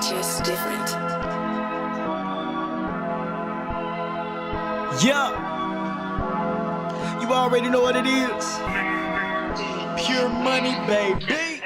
just different. Yeah, you already know what it is. Pure money, baby.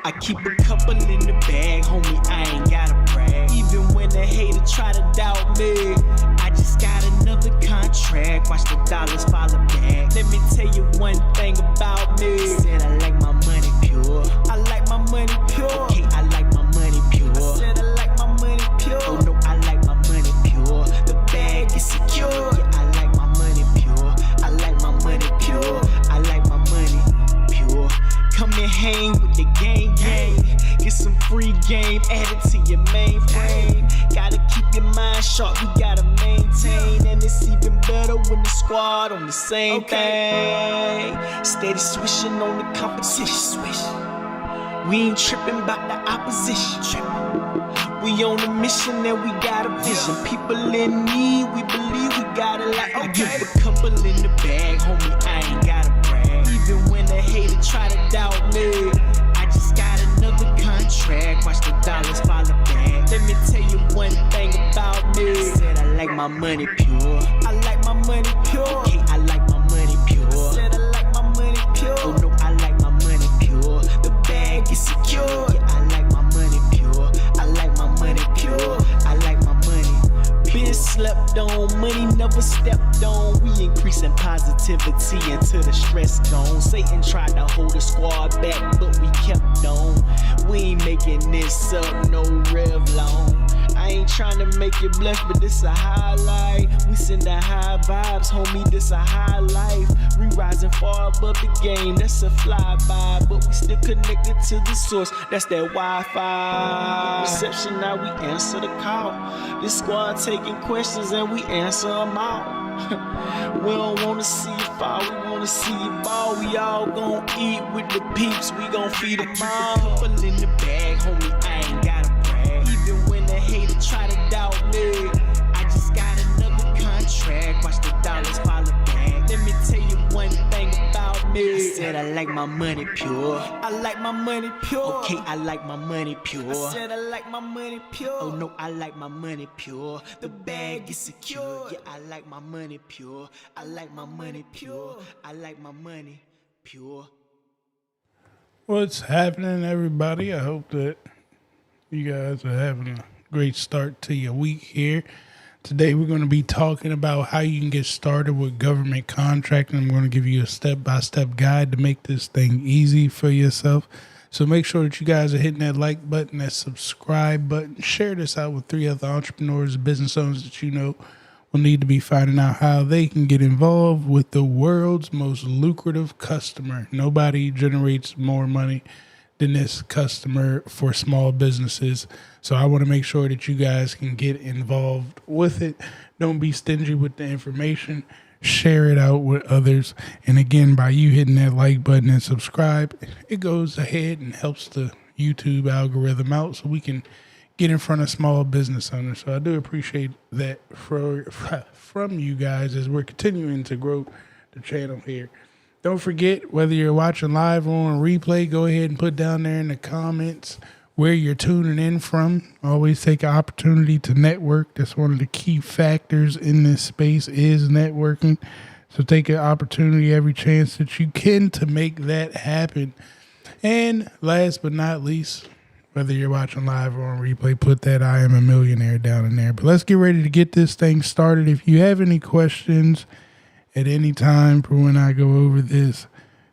I keep a couple in the bag, homie, I ain't gotta brag. Even when the hater try to doubt me, I just got another contract. Watch the dollars follow back. Let me tell you one thing about me. Said I like my money pure. I like my money pure. Okay, I like my money pure. I said I like my money pure. Oh no, I like my money pure. The bag is secure. Yeah, I like my money pure. I like my money pure. I like my money pure. Come and hang with the gang. Get some free game added to your mainframe. Gotta keep your mind sharp, we gotta maintain. And it's even better when the squad on the same thing. Steady swishing on the competition. Swish. We ain't tripping about the opposition. We on a mission and we got a vision. People in need, we believe we got a lot. I keep a couple in the bag, homie, I ain't gotta brag. Even when the hater try to doubt me, I just got another contract. Watch the dollars follow back. Let me tell you one thing about me. Said I like my money pure. I like my money pure. Okay, I like my money pure. Said I like my money pure. Oh no, I like my money pure. The bag is secure. Yeah, I like my money pure. I like my money pure. I like my money. Been slept on, money never stepped on. We increasing positivity until the stress gone. Satan tried to hold the squad back, but we kept on. We ain't making this up, no Revlon. I ain't trying to make you blush, but this a highlight. We send the high vibes, homie, this a high life. We rising far above the game, that's a flyby. But we still connected to the source, that's that Wi-Fi. Reception, now we answer the call. This squad taking questions and we answer them all. We don't wanna see you fall, we wanna see you ball. We all gon' eat with the peeps, we gon' feed them all. Couple in the bag, homie, I ain't gotta brag. Even when the hater try to doubt me, I just got another contract. Watch the dollars follow back. Let me tell you one thing about me. I said I like my money pure. I like my money pure. Okay, I like my money pure. I said I like my money pure. Oh no, I like my money pure. The bag is secure. Yeah, I like my money pure. I like my money pure. I like my money pure. What's happening, everybody? I hope that you guys are having a great start to your week here. Today, we're going to be talking about how you can get started with government contracting. I'm going to give you a step-by-step guide to make this thing easy for yourself. So make sure that you guys are hitting that like button, that subscribe button. Share this out with 3 other entrepreneurs, business owners that you know will need to be finding out how they can get involved with the world's most lucrative customer. Nobody generates more money than this customer for small businesses. So I want to make sure that you guys can get involved with it. Don't be stingy with the information. Share it out with others. And again, by you hitting that like button and subscribe, it goes ahead and helps the YouTube algorithm out so we can get in front of small business owners. So I do appreciate that from you guys as we're continuing to grow the channel here. Don't forget, whether you're watching live or on replay, go ahead and put down there in the comments where you're tuning in from. Always take an opportunity to network. That's one of the key factors in this space is networking. So take an opportunity every chance that you can to make that happen. And last but not least, whether you're watching live or on replay, put that I am a millionaire down in there. But let's get ready to get this thing started. If you have any questions at any time for when I go over this,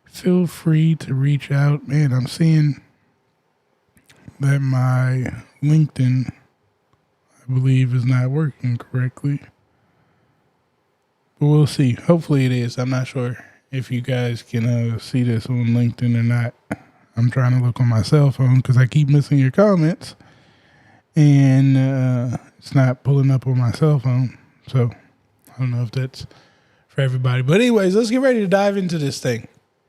feel free to reach out. Man, I'm seeing that my LinkedIn, I believe, is not working correctly. But we'll see. Hopefully it is. I'm not sure if you guys can see this on LinkedIn or not. I'm trying to look on my cell phone because I keep missing your comments. And it's not pulling up on my cell phone. So I don't know if that's for everybody. But anyways, let's get ready to dive into this thing.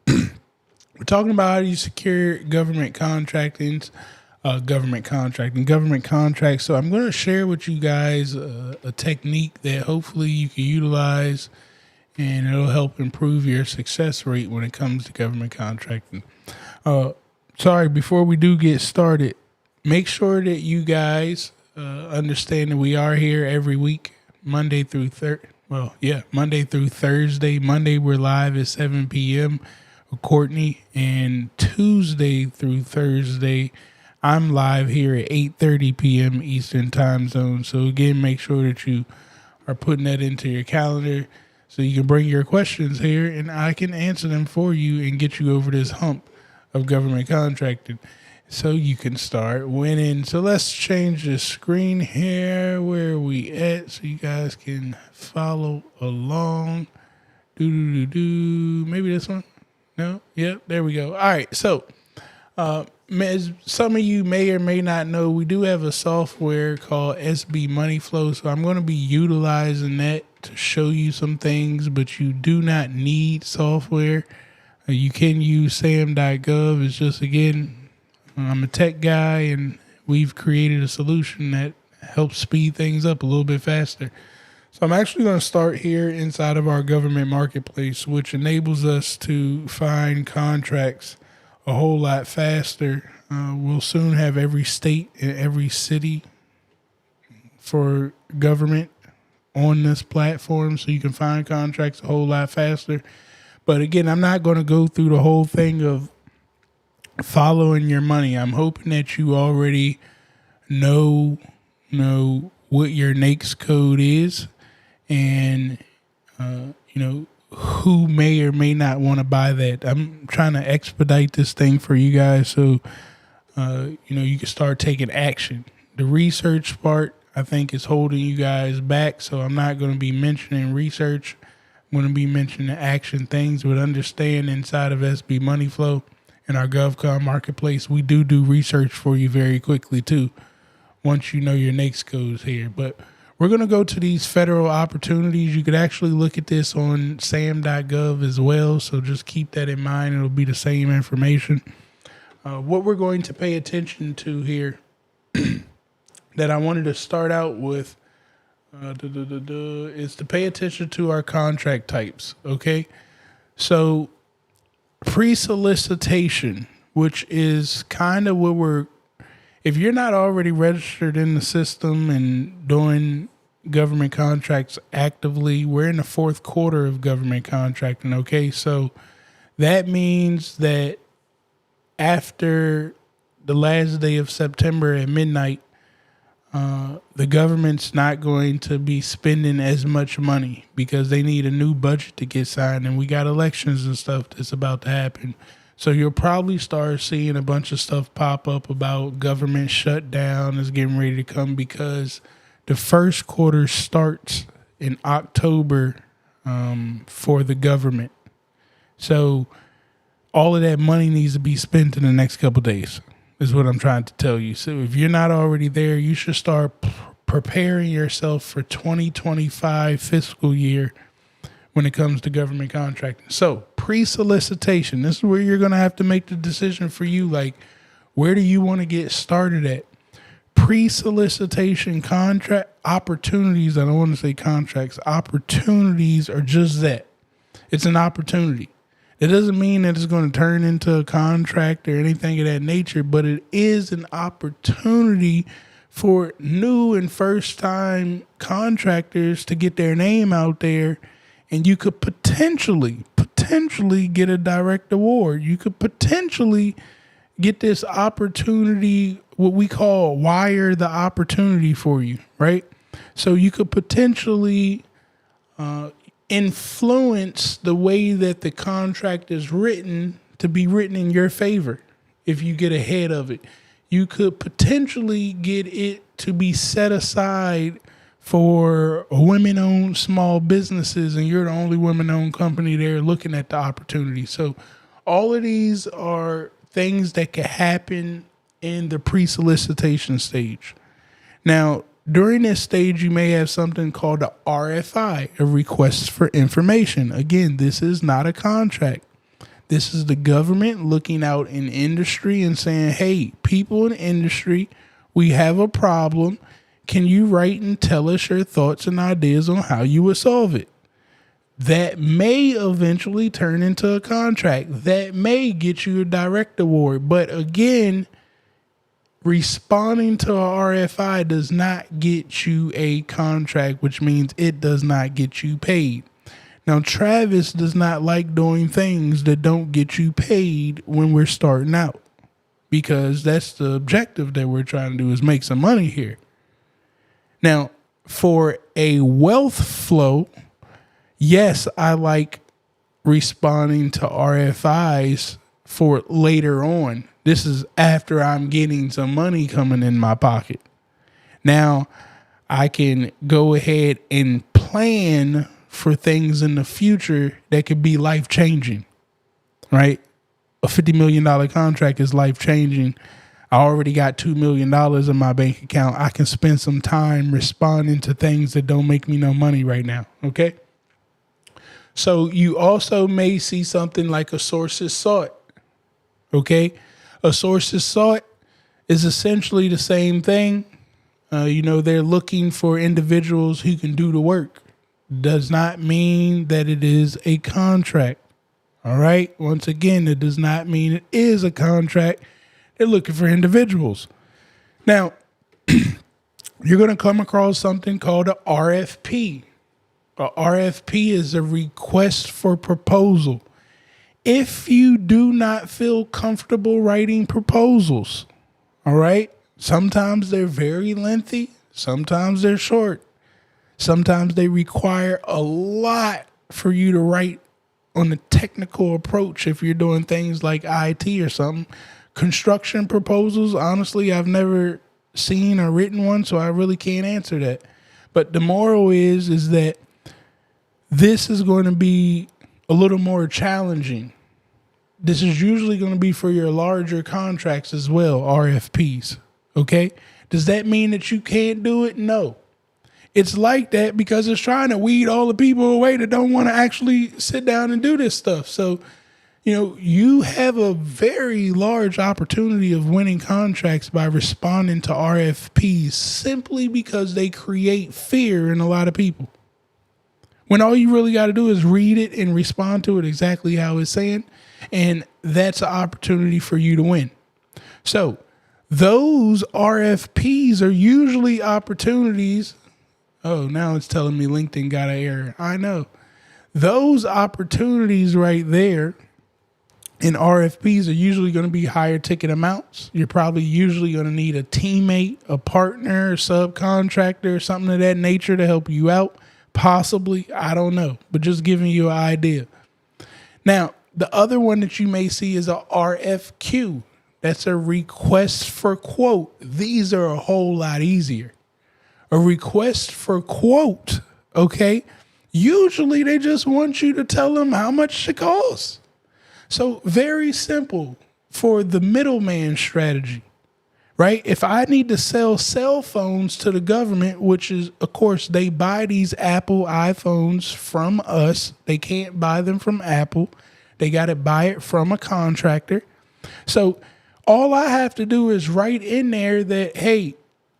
We're talking about how do you secure government contracting. So I'm going to share with you guys a technique that hopefully you can utilize, and it'll help improve your success rate when it comes to government contracting. Before we do get started, make sure that you guys understand that we are here every week, Monday through Monday through Thursday. Monday we're live at 7 p.m. with Courtney, and Tuesday through Thursday I'm live here at 8:30 p.m. Eastern Time Zone. So again, make sure that you are putting that into your calendar so you can bring your questions here and I can answer them for you and get you over this hump of government contracting so you can start winning. So let's change the screen here. Where are we at so you guys can follow along? Maybe this one? No? Yep, there we go. All right, so as some of you may or may not know, we do have a software called SB Money Flow. So I'm going to be utilizing that to show you some things, but you do not need software. You can use SAM.gov. It's just, again, I'm a tech guy and we've created a solution that helps speed things up a little bit faster. So I'm actually going to start here inside of our government marketplace, which enables us to find contracts a whole lot faster. We'll soon have every state and every city for government on this platform, so you can find contracts a whole lot faster. But again, I'm not going to go through the whole thing of following your money. I'm hoping that you already know what your NAICS code is, and who may or may not want to buy that. I'm trying to expedite this thing for you guys so you can start taking action. The research part, I think, is holding you guys back, so I'm not going to be mentioning research. I'm going to be mentioning action things, but understand inside of SB Money Flow and our GovCon marketplace, we do research for you very quickly too, once you know your NAICS codes here. But we're going to go to these federal opportunities. You could actually look at this on SAM.gov as well, so just keep that in mind. It'll be the same information. What we're going to pay attention to here that I wanted to start out with is to pay attention to our contract types, okay? So pre-solicitation, which is kind of what if you're not already registered in the system and doing government contracts actively, we're in the fourth quarter of government contracting, okay? So that means that after the last day of September at midnight, the government's not going to be spending as much money because they need a new budget to get signed, and we got elections and stuff that's about to happen. So you'll probably start seeing a bunch of stuff pop up about government shutdown is getting ready to come because the first quarter starts in October for the government. So all of that money needs to be spent in the next couple of days is what I'm trying to tell you. So if you're not already there, you should start preparing yourself for 2025 fiscal year when it comes to government contracting. So pre-solicitation, this is where you're going to have to make the decision for you. Like, where do you want to get started at? Pre-solicitation contract opportunities. I don't want to say contracts. Opportunities are just that. It's an opportunity. It doesn't mean that it's going to turn into a contract or anything of that nature, but it is an opportunity for new and first-time contractors to get their name out there, and you could potentially get a direct award. You could potentially get this opportunity, what we call wire the opportunity for you, right? So you could potentially influence the way that the contract is written to be written in your favor. If you get ahead of it, you could potentially get it to be set aside for women-owned small businesses, and you're the only women-owned company there looking at the opportunity. So all of these are things that can happen in the pre-solicitation stage. Now, during this stage, you may have something called a RFI, a request for information. Again, this is not a contract. This is the government looking out in industry and saying, hey, people in industry, we have a problem. Can you write and tell us your thoughts and ideas on how you would solve it? That may eventually turn into a contract. That may get you a direct award. But again, responding to a RFI does not get you a contract, which means it does not get you paid. Now, Travis does not like doing things that don't get you paid when we're starting out, because that's the objective that we're trying to do, is make some money here. Now, for a wealth flow, yes, I like responding to RFIs for later on. This is after I'm getting some money coming in my pocket. Now I can go ahead and plan for things in the future that could be life changing, right? A $50 million contract is life changing. I already got $2 million in my bank account. I can spend some time responding to things that don't make me no money right now. Okay. So you also may see something like a sources sought. Okay. A sources sought is essentially the same thing. They're looking for individuals who can do the work. Does not mean that it is a contract. All right. Once again, it does not mean it is a contract. They're looking for individuals. Now, you're going to come across something called a RFP. A RFP is a request for proposal. If you do not feel comfortable writing proposals, all right, sometimes they're very lengthy, sometimes they're short, sometimes they require a lot for you to write on the technical approach. If you're doing things like IT or something, construction proposals, honestly, I've never seen or written one, so I really can't answer that. But the moral is that this is going to be a little more challenging. This is usually going to be for your larger contracts as well, RFPs. Okay. Does that mean that you can't do it? No. It's like that because it's trying to weed all the people away that don't want to actually sit down and do this stuff. So, you have a very large opportunity of winning contracts by responding to RFPs simply because they create fear in a lot of people. When all you really got to do is read it and respond to it exactly how it's saying. And that's an opportunity for you to win. So those RFPs are usually opportunities. Oh, now it's telling me LinkedIn got an error. I know. Those opportunities right there in RFPs are usually going to be higher ticket amounts. You're probably usually going to need a teammate, a partner, a subcontractor, something of that nature to help you out. Possibly, I don't know, but just giving you an idea. Now, the other one that you may see is a RFQ. That's a request for quote. These are a whole lot easier. A request for quote, okay? Usually they just want you to tell them how much it costs. So very simple for the middleman strategy. Right? If I need to sell cell phones to the government, which is, of course, they buy these Apple iPhones from us. They can't buy them from Apple. They got to buy it from a contractor. So all I have to do is write in there that, hey,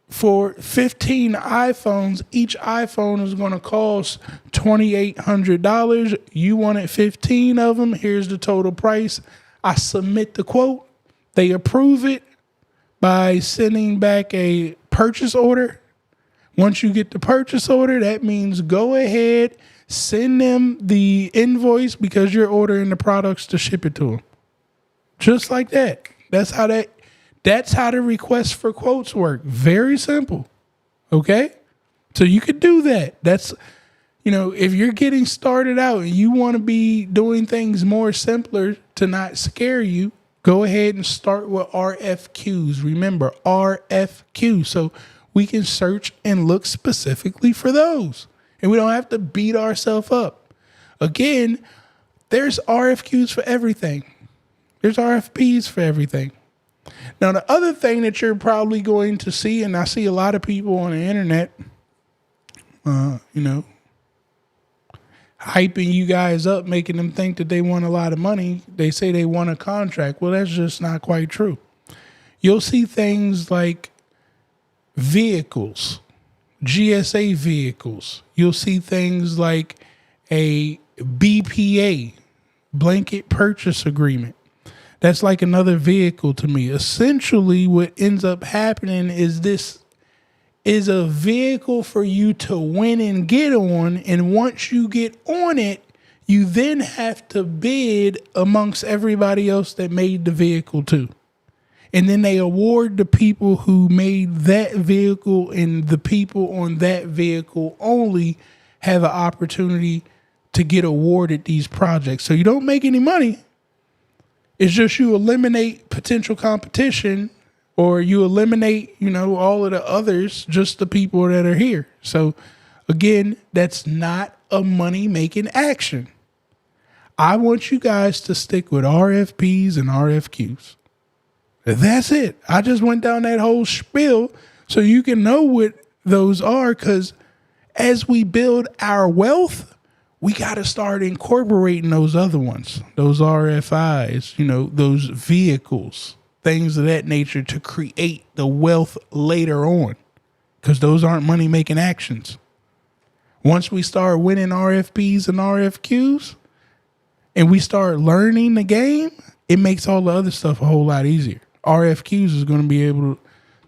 for 15 iPhones, each iPhone is going to cost $2,800. You wanted 15 of them. Here's the total price. I submit the quote. They approve it by sending back a purchase order. Once you get the purchase order, that means go ahead, send them the invoice because you're ordering the products to ship it to them. Just like that. That's how the request for quotes work. Very simple. Okay? So you could do that. That's, if you're getting started out and you want to be doing things more simpler to not scare you, go ahead and start with RFQs. Remember, RFQ. So we can search and look specifically for those. And we don't have to beat ourselves up. Again, there's RFQs for everything. There's RFPs for everything. Now, the other thing that you're probably going to see, and I see a lot of people on the internet, hyping you guys up, making them think that they want a lot of money. They say they want a contract. Well, that's just not quite true. You'll see things like vehicles, GSA vehicles. You'll see things like a BPA, blanket purchase agreement. That's like another vehicle to me. Essentially, what ends up happening is this is a vehicle for you to win and get on. And once you get on it, you then have to bid amongst everybody else that made the vehicle too. And then they award the people who made that vehicle, and the people on that vehicle only have an opportunity to get awarded these projects. So you don't make any money. It's just you eliminate potential competition, or you eliminate, all of the others, just the people that are here. So again, that's not a money making action. I want you guys to stick with RFPs and RFQs. That's it. I just went down that whole spiel so you can know what those are, because as we build our wealth, we got to start incorporating those other ones, those RFIs, those vehicles, things of that nature to create the wealth later on, because those aren't money making actions. Once we start winning RFPs and RFQs and we start learning the game, it makes all the other stuff a whole lot easier. RFQs is going to be able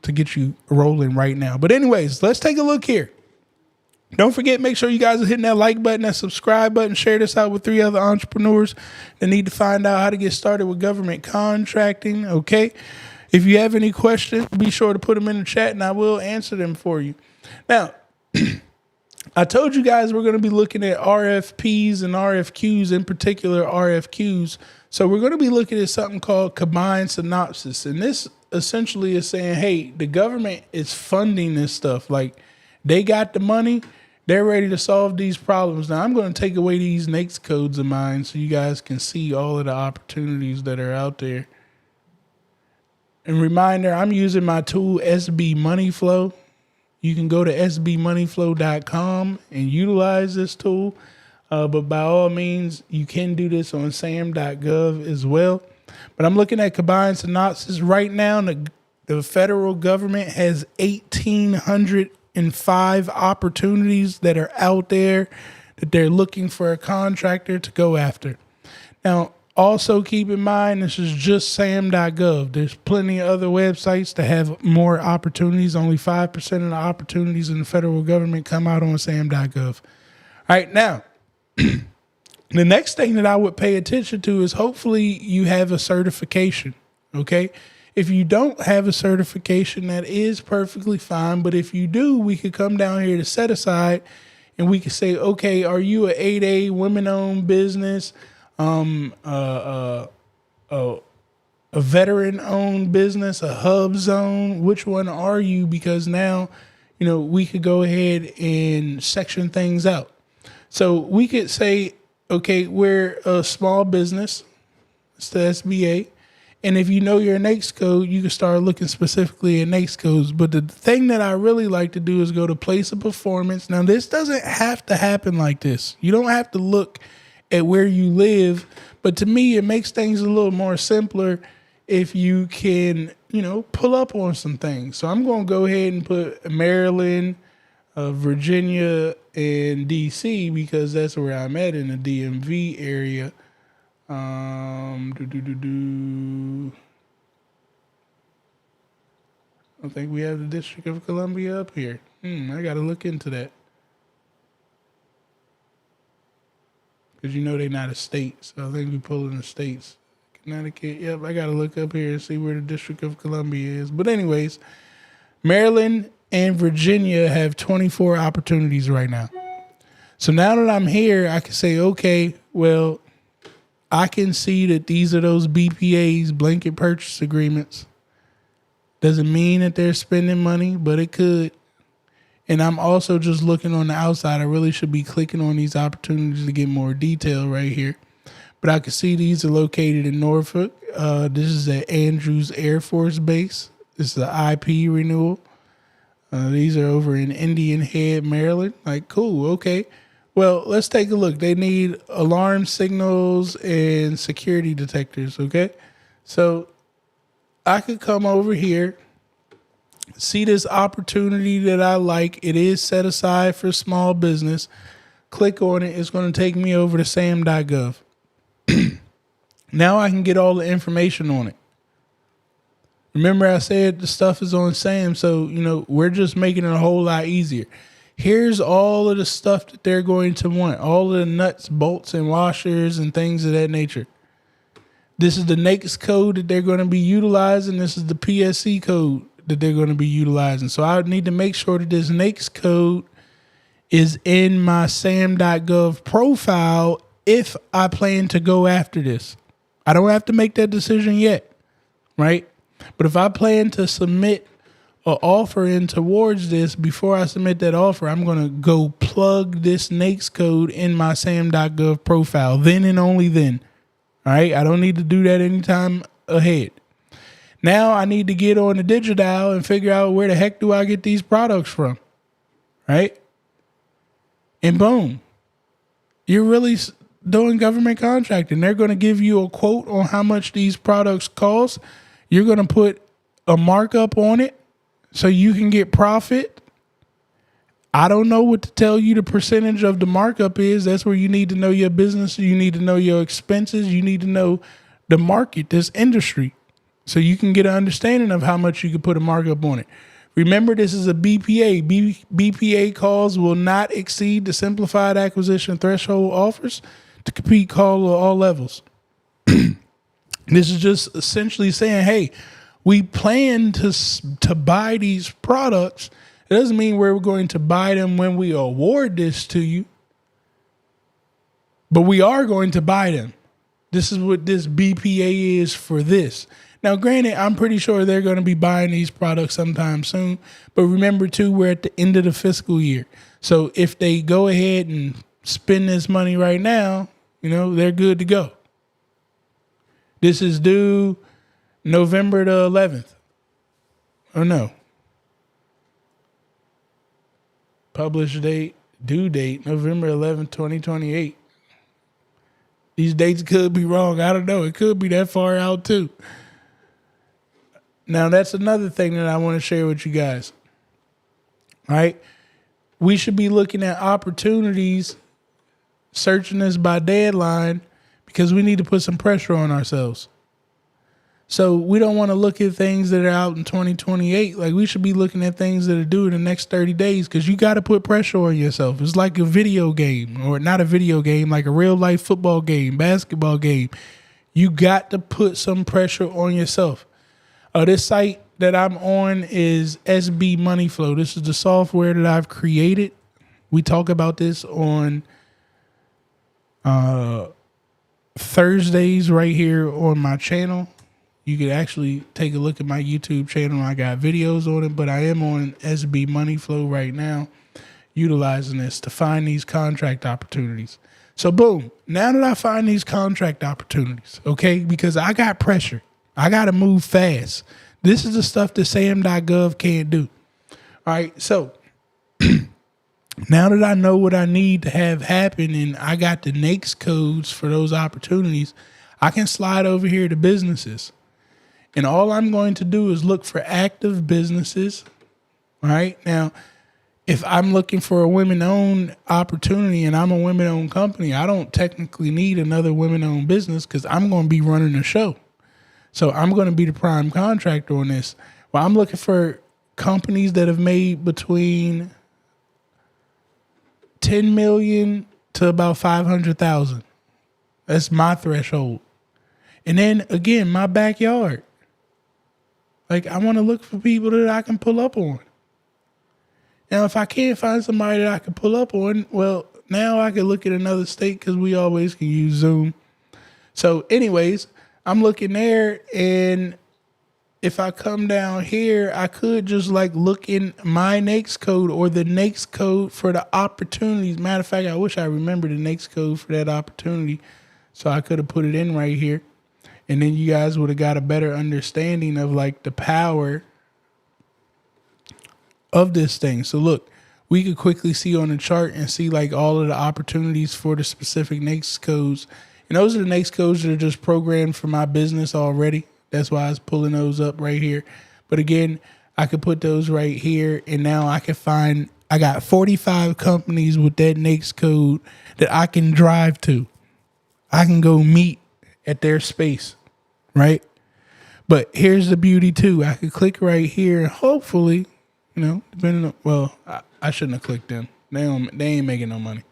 to get you rolling right now. But anyways, let's take a look here. Don't forget, make sure you guys are hitting that like button, that subscribe button, share this out with 3 other entrepreneurs that need to find out how to get started with government contracting. Okay. If you have any questions, be sure to put them in the chat and I will answer them for you. Now, I told you guys we're going to be looking at RFPs and RFQs, in particular RFQs. So we're going to be looking at something called combined synopsis. And this essentially is saying, hey, the government is funding this stuff. Like, they got the money. They're ready to solve these problems. Now, I'm going to take away these NAICS codes of mine so you guys can see all of the opportunities that are out there. And reminder, I'm using my tool SB Money Flow. You can go to sbmoneyflow.com and utilize this tool. But by all means, you can do this on SAM.gov as well. But I'm looking at combined synopsis right now. The federal government has 1,805 opportunities that are out there that they're looking for a contractor to go after. Now, also keep in mind, this is just SAM.gov. There's plenty of other websites that have more opportunities. Only 5% of the opportunities in the federal government come out on SAM.gov. All right, now, the next thing that I would pay attention to is hopefully you have a certification, okay? If you don't have a certification, that is perfectly fine. But if you do, we could come down here to set aside and we could say, okay, are you an 8A women-owned business, a veteran-owned business, a hub zone? Which one are you? Because now, we could go ahead and section things out. So we could say, okay, we're a small business. It's the SBA. And if you know your NAICS code, you can start looking specifically at NAICS codes. But the thing that I really like to do is go to place of performance. Now, this doesn't have to happen like this. You don't have to look at where you live. But to me, it makes things a little more simpler if you can, pull up on some things. So I'm going to go ahead and put Maryland, Virginia, and DC, because that's where I'm at in the DMV area. I think we have the District of Columbia up here. I got to look into that. Because they're not a state. So I think we pull in the states. Connecticut. Yep, I got to look up here and see where the District of Columbia is. But anyways, Maryland and Virginia have 24 opportunities right now. So now that I'm here, I can say, okay, well, I can see that these are those BPAs, blanket purchase agreements. Doesn't mean that they're spending money, but it could. And I'm also just looking on the outside. I really should be clicking on these opportunities to get more detail right here. But I can see these are located in Norfolk. This is at Andrews Air Force Base. This is an IP renewal. These are over in Indian Head, Maryland. Like, cool, okay. Well, let's take a look. They need alarm signals and security detectors, okay? So I could come over here, see this opportunity that I like. It is set aside for small business. Click on it. It's going to take me over to SAM.gov. Now I can get all the information on it. Remember I said the stuff is on SAM, so, we're just making it a whole lot easier. Here's all of the stuff that they're going to want. All of the nuts, bolts, and washers and things of that nature. This is the NAICS code that they're going to be utilizing. This is the PSC code that they're going to be utilizing. So I need to make sure that this NAICS code is in my SAM.gov profile if I plan to go after this. I don't have to make that decision yet, right? But if I plan to submit an offer in towards this, before I submit that offer, I'm going to go plug this NAICS code in my SAM.gov profile, then and only then. All right, I don't need to do that anytime ahead. Now I need to get on the digital and figure out where the heck do I get these products from, right? And boom, you're really doing government contracting. They're going to give you a quote on how much these products cost. You're going to put a markup on it so you can get profit. I don't know what to tell you the percentage of the markup is. That's where you need to know your business. You need to know your expenses. You need to know the market, this industry, so you can get an understanding of how much you can put a markup on it. Remember, this is a BPA. BPA calls will not exceed the simplified acquisition threshold offers to compete call at all levels. This is just essentially saying, hey, we plan to buy these products. It doesn't mean we're going to buy them when we award this to you, but we are going to buy them. This is what this BPA is for this. Now, granted, I'm pretty sure they're going to be buying these products sometime soon, but remember too, we're at the end of the fiscal year. So if they go ahead and spend this money right now, they're good to go. This is due November the 11th. Oh no. Published date, due date, November 11th, 2028. These dates could be wrong. I don't know. It could be that far out too. Now, that's another thing that I want to share with you guys. All right. We should be looking at opportunities, searching this by deadline, because we need to put some pressure on ourselves. So we don't want to look at things that are out in 2028. Like, we should be looking at things that are due in the next 30 days, because you got to put pressure on yourself. It's like a video game, or not a video game, like a real life football game, basketball game. You got to put some pressure on yourself. This site that I'm on is SB Money Flow. This is the software that I've created. We talk about this on Thursdays right here on my channel. You could actually take a look at my YouTube channel. I got videos on it, but I am on SB Money Flow right now, utilizing this to find these contract opportunities. So boom, now that I find these contract opportunities, okay, because I got pressure. I got to move fast. This is the stuff that SAM.gov can't do. All right. So now that I know what I need to have happen and I got the NAICS codes for those opportunities, I can slide over here to businesses. And all I'm going to do is look for active businesses. All right. Now, if I'm looking for a women-owned opportunity and I'm a women-owned company, I don't technically need another women-owned business because I'm going to be running the show. So I'm going to be the prime contractor on this. Well, I'm looking for companies that have made between 10 million to about 500,000. That's my threshold. And then again, my backyard. Like, I want to look for people that I can pull up on. Now, if I can't find somebody that I can pull up on, well, now I can look at another state because we always can use Zoom. So anyways, I'm looking there, and if I come down here, I could just like look in my NAICS code or the NAICS code for the opportunities. Matter of fact, I wish I remembered the NAICS code for that opportunity, so I could have put it in right here. And then you guys would have got a better understanding of like the power of this thing. So look, we could quickly see on the chart and see like all of the opportunities for the specific NAICS codes. And those are the NAICS codes that are just programmed for my business already. That's why I was pulling those up right here. But again, I could put those right here, and now I can find, I got 45 companies with that NAICS code that I can drive to. I can go meet at their space, right? But here's the beauty too. I could click right here and hopefully, depending on, well, I shouldn't have clicked them. They ain't making no money.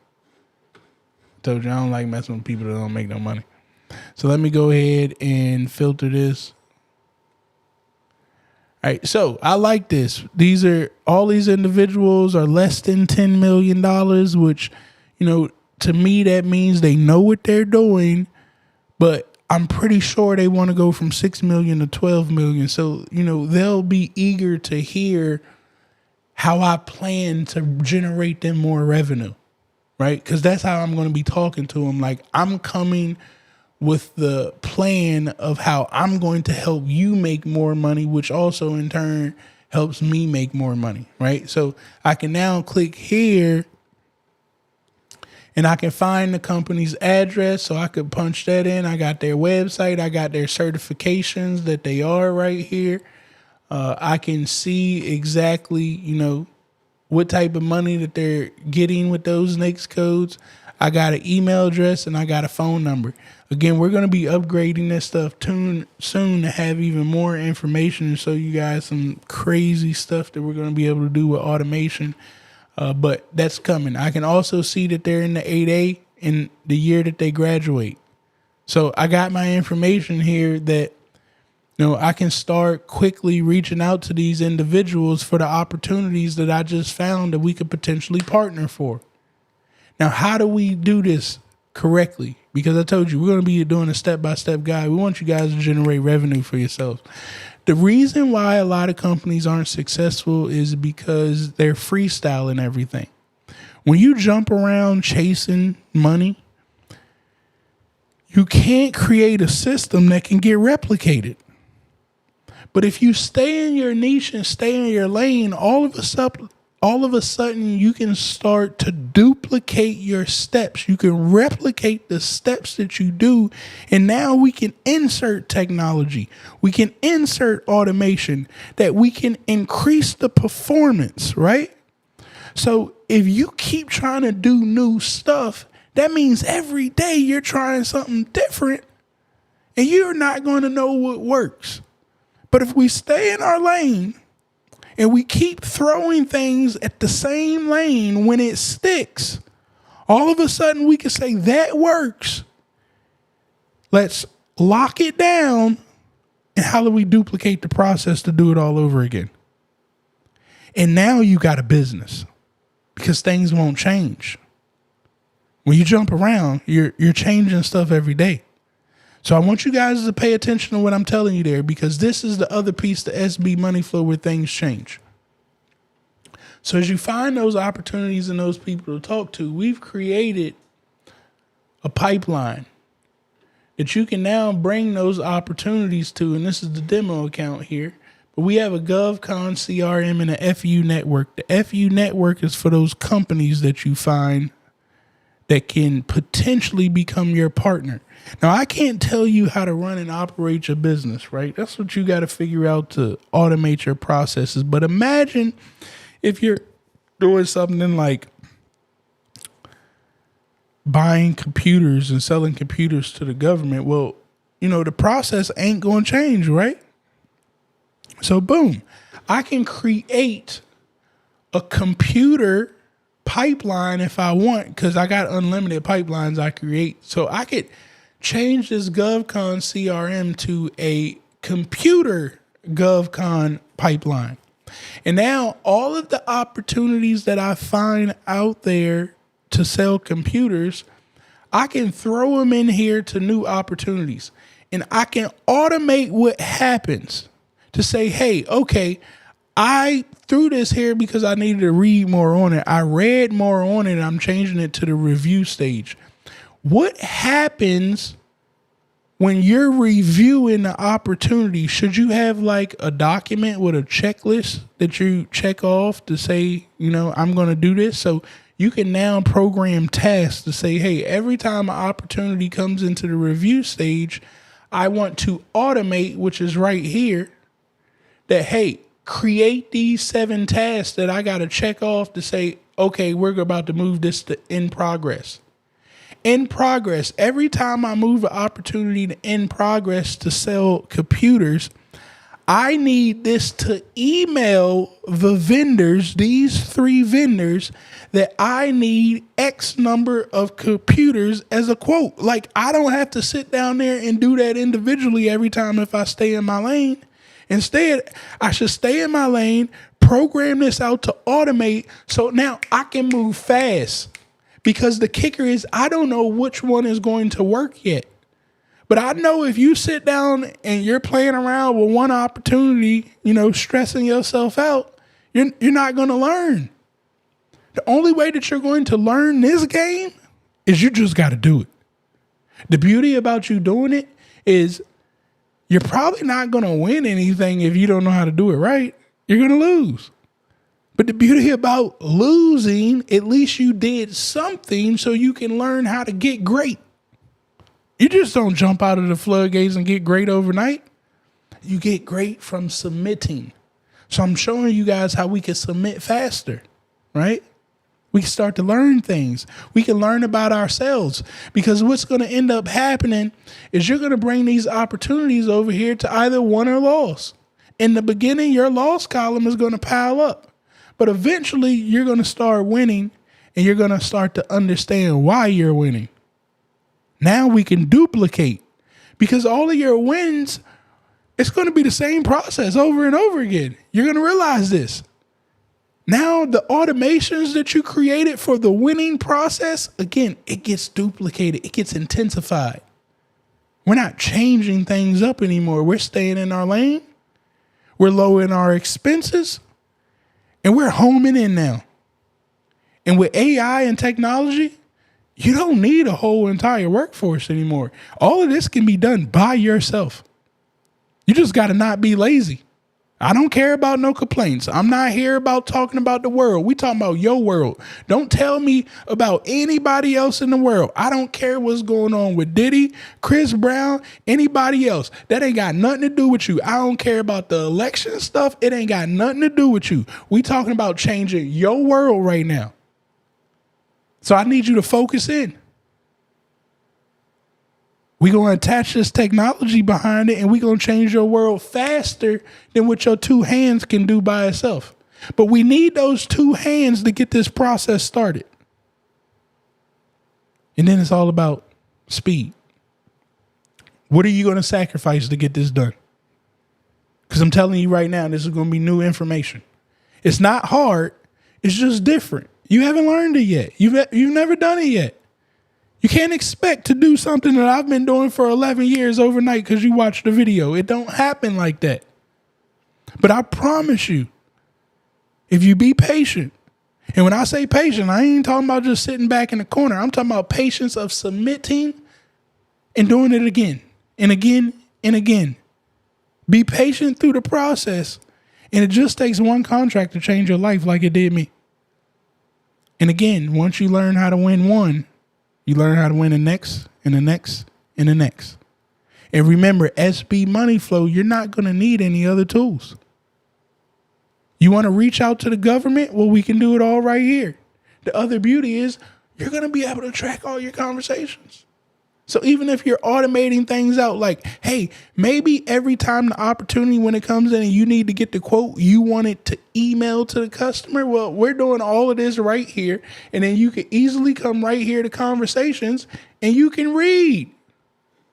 Told you I don't like messing with people that don't make no money. So let me go ahead and filter this. All right, so I like this. All these individuals are less than $10 million, which, to me that means they know what they're doing, but I'm pretty sure they want to go from 6 million to 12 million. So, they'll be eager to hear how I plan to generate them more revenue, right? Because that's how I'm going to be talking to them. Like, I'm coming with the plan of how I'm going to help you make more money, which also in turn helps me make more money, right? So I can now click here and I can find the company's address. So I could punch that in. I got their website. I got their certifications that they are right here. I can see exactly, what type of money that they're getting with those NAICS codes. I got an email address and I got a phone number. Again, we're going to be upgrading this stuff soon to have even more information and show you guys some crazy stuff that we're going to be able to do with automation. But that's coming. I can also see that they're in the 8A in the year that they graduate. So I got my information here that, I can start quickly reaching out to these individuals for the opportunities that I just found that we could potentially partner for. Now, how do we do this correctly? Because I told you, we're going to be doing a step-by-step guide. We want you guys to generate revenue for yourselves. The reason why a lot of companies aren't successful is because they're freestyling everything. When you jump around chasing money, you can't create a system that can get replicated. But if you stay in your niche and stay in your lane, all of a sudden you can start to duplicate your steps. You can replicate the steps that you do. And now we can insert technology. We can insert automation that we can increase the performance, right? So if you keep trying to do new stuff, that means every day you're trying something different and you're not going to know what works. But if we stay in our lane and we keep throwing things at the same lane when it sticks, all of a sudden we can say that works. Let's lock it down. And how do we duplicate the process to do it all over again? And now you got a business because things won't change. When you jump around, you're changing stuff every day. So I want you guys to pay attention to what I'm telling you there, because this is the other piece, the SB money flow, where things change. So as you find those opportunities and those people to talk to, we've created a pipeline that you can now bring those opportunities to. And this is the demo account here. But we have a GovCon CRM and a FU network. The FU network is for those companies that you find that can potentially become your partner. Now, I can't tell you how to run and operate your business, right? That's what you got to figure out to automate your processes. But imagine if you're doing something like buying computers and selling computers to the government. Well, the process ain't going to change, right? So boom, I can create a computer pipeline if I want, because I got unlimited pipelines I create. So I could change this GovCon CRM to a computer GovCon pipeline. And now all of the opportunities that I find out there to sell computers, I can throw them in here to new opportunities. And I can automate what happens to say, hey, okay, I threw this here because I needed to read more on it. I read more on it. I'm changing it to the review stage. What happens when you're reviewing the opportunity? Should you have like a document with a checklist that you check off to say, I'm going to do this? So you can now program tasks to say, hey, every time an opportunity comes into the review stage, I want to automate, which is right here, that, hey, create these 7 tasks that I got to check off to say, okay, we're about to move this to in progress. in progress. Every time I move an opportunity to in progress to sell computers, I need this to email the vendors, these 3 vendors, that I need X number of computers as a quote. Like, I don't have to sit down there and do that individually every time if I stay in my lane. Instead, I should stay in my lane, program this out to automate so now I can move fast. Because the kicker is I don't know which one is going to work yet. But I know if you sit down and you're playing around with one opportunity, stressing yourself out, you're not going to learn. The only way that you're going to learn this game is you just got to do it. The beauty about you doing it is you're probably not going to win anything if you don't know how to do it right. You're going to lose. But the beauty about losing, at least you did something so you can learn how to get great. You just don't jump out of the floodgates and get great overnight. You get great from submitting. So I'm showing you guys how we can submit faster, right? We can start to learn things. We can learn about ourselves, because what's going to end up happening is you're going to bring these opportunities over here to either won or loss. In the beginning, your loss column is going to pile up, but eventually you're going to start winning and you're going to start to understand why you're winning. Now we can duplicate, because all of your wins, it's going to be the same process over and over again. You're going to realize this. Now the automations that you created for the winning process, again, it gets duplicated. It gets intensified. We're not changing things up anymore. We're staying in our lane. We're lowering our expenses, and we're homing in now. And with AI and technology, you don't need a whole entire workforce anymore. All of this can be done by yourself. You just got to not be lazy. I don't care about no complaints. I'm not here about talking about the world. We talking about your world. Don't tell me about anybody else in the world. I don't care what's going on with Diddy, Chris Brown, anybody else. That ain't got nothing to do with you. I don't care about the election stuff. It ain't got nothing to do with you. We talking about changing your world right now. So I need you to focus in. We're going to attach this technology behind it, and we're going to change your world faster than what your 2 hands can do by itself. But we need those 2 hands to get this process started. And then it's all about speed. What are you going to sacrifice to get this done? Because I'm telling you right now, this is going to be new information. It's not hard. It's just different. You haven't learned it yet. You've never done it yet. You can't expect to do something that I've been doing for 11 years overnight because you watched the video. It don't happen like that. But I promise you, if you be patient, and when I say patient, I ain't talking about just sitting back in the corner. I'm talking about patience of submitting and doing it again and again and again. Be patient through the process, and it just takes one contract to change your life like it did me. And again, once you learn how to win one, you learn how to win the next and the next and the next. And remember, SB Money Flow, you're not going to need any other tools. You want to reach out to the government? Well, we can do it all right here. The other beauty is you're going to be able to track all your conversations. So even if you're automating things out, like, hey, maybe every time the opportunity when it comes in and you need to get the quote, you want it to email to the customer. Well, we're doing all of this right here. And then you can easily come right here to conversations and you can read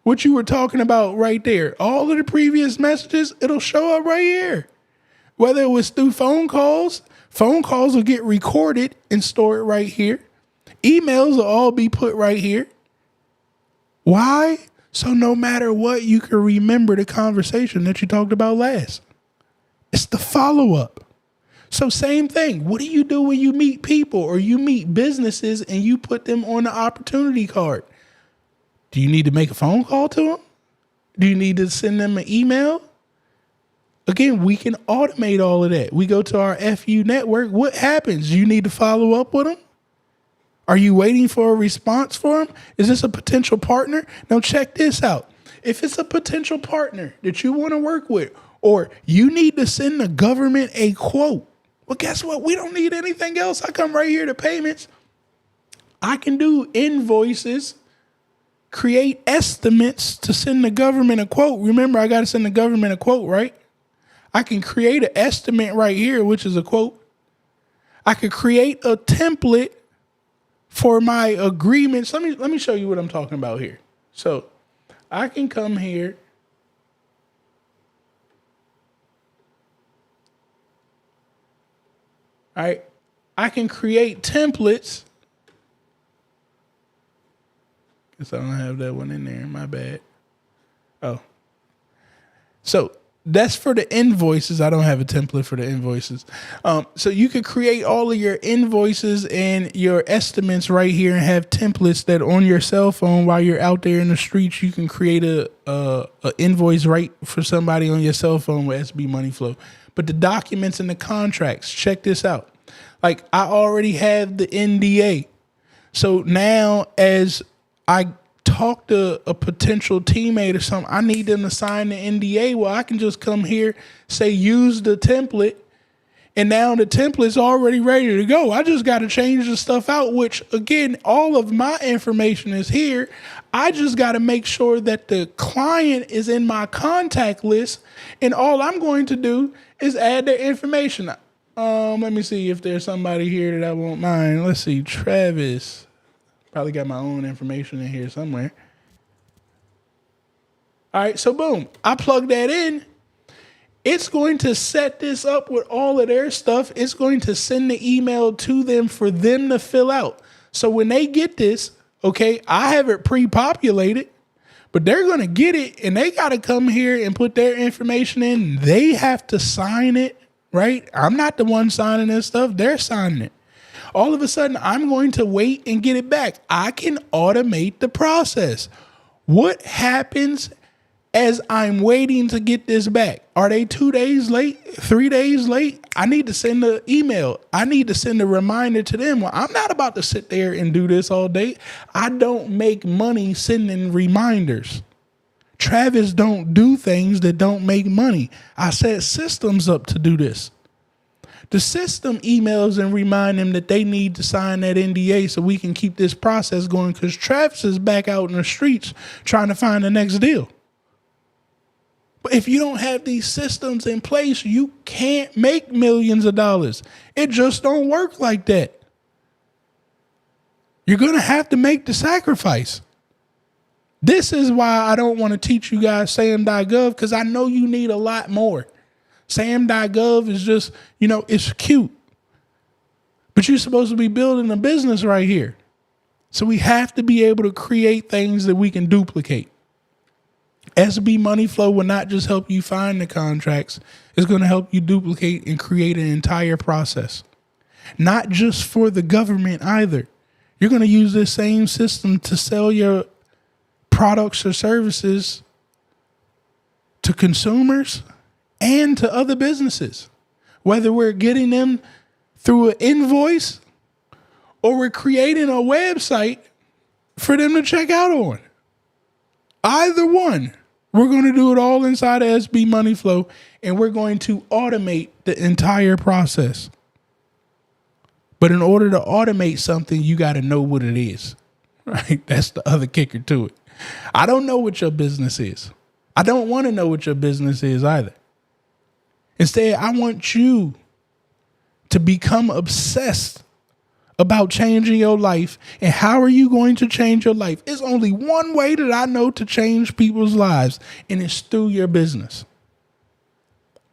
what you were talking about right there. All of the previous messages, it'll show up right here. Whether it was through phone calls will get recorded and stored right here. Emails will all be put right here. Why? So no matter what, you can remember the conversation that you talked about last. It's the follow-up. So same thing. What do you do when you meet people or you meet businesses and you put them on the opportunity card? Do you need to make a phone call to them? Do you need to send them an email? Again, we can automate all of that. We go to our FU network. What happens? You need to follow up with them? Are you waiting for a response for them? Is this a potential partner? Now check this out. If it's a potential partner that you want to work with, or you need to send the government a quote, well, guess what? We don't need anything else. I come right here to payments. I can do invoices create estimates to send the government a quote. Remember, I got to send the government a quote, right? I can create an estimate right here, which is a quote. I could create a template for my agreements. Let me show you what I'm talking about here. So I can come here. All right. I can create templates. Guess I don't have that one in there. My bad. Oh. So that's for the invoices. I don't have a template for the invoices. So you could create all of your invoices and your estimates right here and have templates that on your cell phone while you're out there in the streets, you can create a invoice right for somebody on your cell phone with SB Money Flow. But the documents and the contracts, check this out. Like I already have the NDA. So now as I talk to a potential teammate or something, I need them to sign the NDA. Well, I can just come here, say, use the template. And now the template's already ready to go. I just got to change the stuff out, which again, all of my information is here. I just got to make sure that the client is in my contact list. And all I'm going to do is add their information. Let me see if there's somebody here that I won't mind. Let's see, Travis. Probably got my own information in here somewhere. All right, so boom, I plug that in. It's going to set this up with all of their stuff. It's going to send the email to them for them to fill out. So when they get this, okay, I have it pre-populated, but they're going to get it and they got to come here and put their information in. They have to sign it, right? I'm not the one signing this stuff. They're signing it. All of a sudden, I'm going to wait and get it back. I can automate the process. What happens as I'm waiting to get this back? Are they 2 days late, 3 days late? I need to send an email. I need to send a reminder to them. Well, I'm not about to sit there and do this all day. I don't make money sending reminders. Travis don't do things that don't make money. I set systems up to do this. The system emails and remind them that they need to sign that NDA so we can keep this process going because Travis is back out in the streets trying to find the next deal. But if you don't have these systems in place, you can't make millions of dollars. It just don't work like that. You're going to have to make the sacrifice. This is why I don't want to teach you guys SAM.gov because I know you need a lot more. SAM.gov is just, it's cute. But you're supposed to be building a business right here. So we have to be able to create things that we can duplicate. SB Money Flow will not just help you find the contracts. It's going to help you duplicate and create an entire process. Not just for the government either. You're going to use this same system to sell your products or services to consumers and to other businesses, whether we're getting them through an invoice or we're creating a website for them to check out on. Either one, we're going to do it all inside of SB Money Flow, and we're going to automate the entire process. But in order to automate something, you got to know what it is, right? That's the other kicker to it. I don't know what your business is. I don't want to know what your business is either. Instead, I want you to become obsessed about changing your life. And how are you going to change your life? It's only one way that I know to change people's lives, and it's through your business.